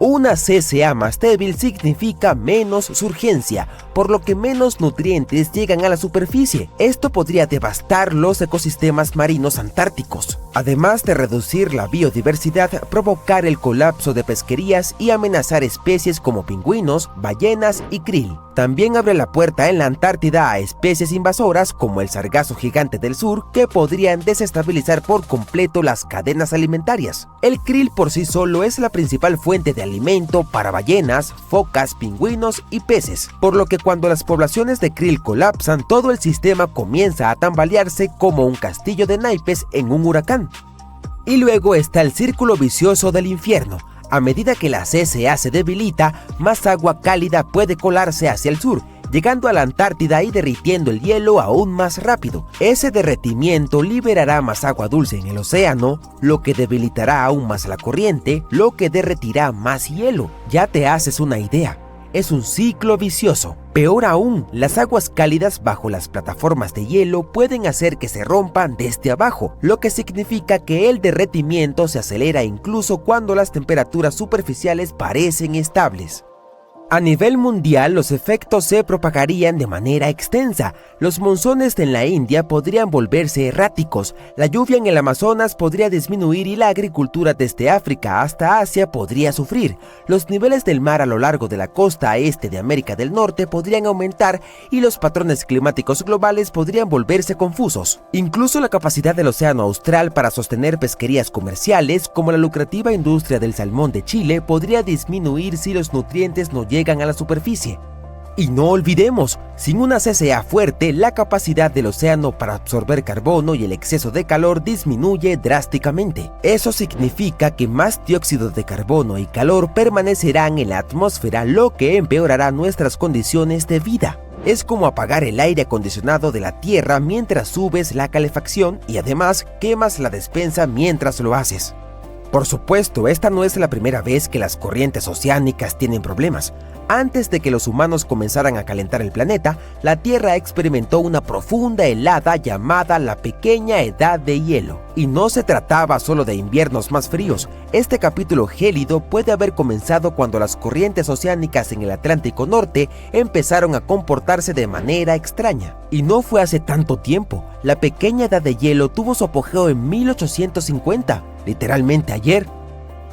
Una CSA más débil significa menos surgencia, por lo que menos nutrientes llegan a la superficie. Esto podría devastar los ecosistemas marinos antárticos, además de reducir la biodiversidad, provocar el colapso de pesquerías y amenazar especies como pingüinos, ballenas y krill. También abre la puerta en la Antártida a especies invasoras como el sargazo gigante del sur, que podrían desestabilizar por completo las cadenas alimentarias. El krill por sí solo es la principal fuente de alimento para ballenas, focas, pingüinos y peces, por lo que cuando las poblaciones de krill colapsan, todo el sistema comienza a tambalearse como un castillo de naipes en un huracán. Y luego está el círculo vicioso del infierno. A medida que la CSA se debilita, más agua cálida puede colarse hacia el sur, llegando a la Antártida y derritiendo el hielo aún más rápido. Ese derretimiento liberará más agua dulce en el océano, lo que debilitará aún más la corriente, lo que derretirá más hielo. Ya te haces una idea. Es un ciclo vicioso. Peor aún, las aguas cálidas bajo las plataformas de hielo pueden hacer que se rompan desde abajo, lo que significa que el derretimiento se acelera incluso cuando las temperaturas superficiales parecen estables. A nivel mundial, los efectos se propagarían de manera extensa. Los monzones en la India podrían volverse erráticos, la lluvia en el Amazonas podría disminuir y la agricultura desde África hasta Asia podría sufrir. Los niveles del mar a lo largo de la costa este de América del Norte podrían aumentar y los patrones climáticos globales podrían volverse confusos. Incluso la capacidad del océano austral para sostener pesquerías comerciales, como la lucrativa industria del salmón de Chile, podría disminuir si los nutrientes no llegan a la superficie. Y no olvidemos, sin una CSA fuerte, la capacidad del océano para absorber carbono y el exceso de calor disminuye drásticamente. Eso significa que más dióxido de carbono y calor permanecerán en la atmósfera, lo que empeorará nuestras condiciones de vida. Es como apagar el aire acondicionado de la Tierra mientras subes la calefacción y además quemas la despensa mientras lo haces. Por supuesto, esta no es la primera vez que las corrientes oceánicas tienen problemas. Antes de que los humanos comenzaran a calentar el planeta, la Tierra experimentó una profunda helada llamada la Pequeña Edad de Hielo. Y no se trataba solo de inviernos más fríos. Este capítulo gélido puede haber comenzado cuando las corrientes oceánicas en el Atlántico Norte empezaron a comportarse de manera extraña. Y no fue hace tanto tiempo. La Pequeña Edad de Hielo tuvo su apogeo en 1850, literalmente ayer.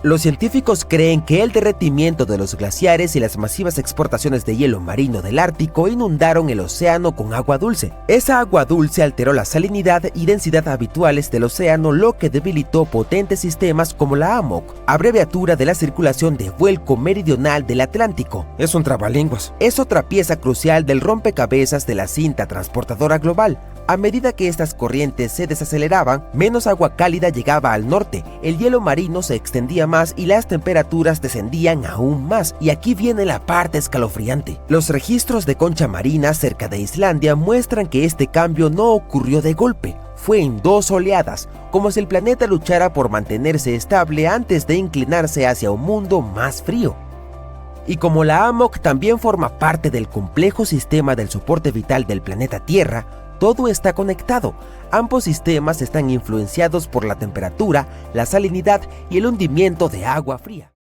Los científicos creen que el derretimiento de los glaciares y las masivas exportaciones de hielo marino del Ártico inundaron el océano con agua dulce. Esa agua dulce alteró la salinidad y densidad habituales del océano, lo que debilitó potentes sistemas como la AMOC, abreviatura de la circulación de vuelco meridional del Atlántico. Es un trabalenguas. Es otra pieza crucial del rompecabezas de la cinta transportadora global. A medida que estas corrientes se desaceleraban, menos agua cálida llegaba al norte, el hielo marino se extendía más y las temperaturas descendían aún más. Y aquí viene la parte escalofriante. Los registros de concha marina cerca de Islandia muestran que este cambio no ocurrió de golpe. Fue en 2 oleadas, como si el planeta luchara por mantenerse estable antes de inclinarse hacia un mundo más frío. Y como la AMOC también forma parte del complejo sistema del soporte vital del planeta Tierra, todo está conectado. Ambos sistemas están influenciados por la temperatura, la salinidad y el hundimiento de agua fría.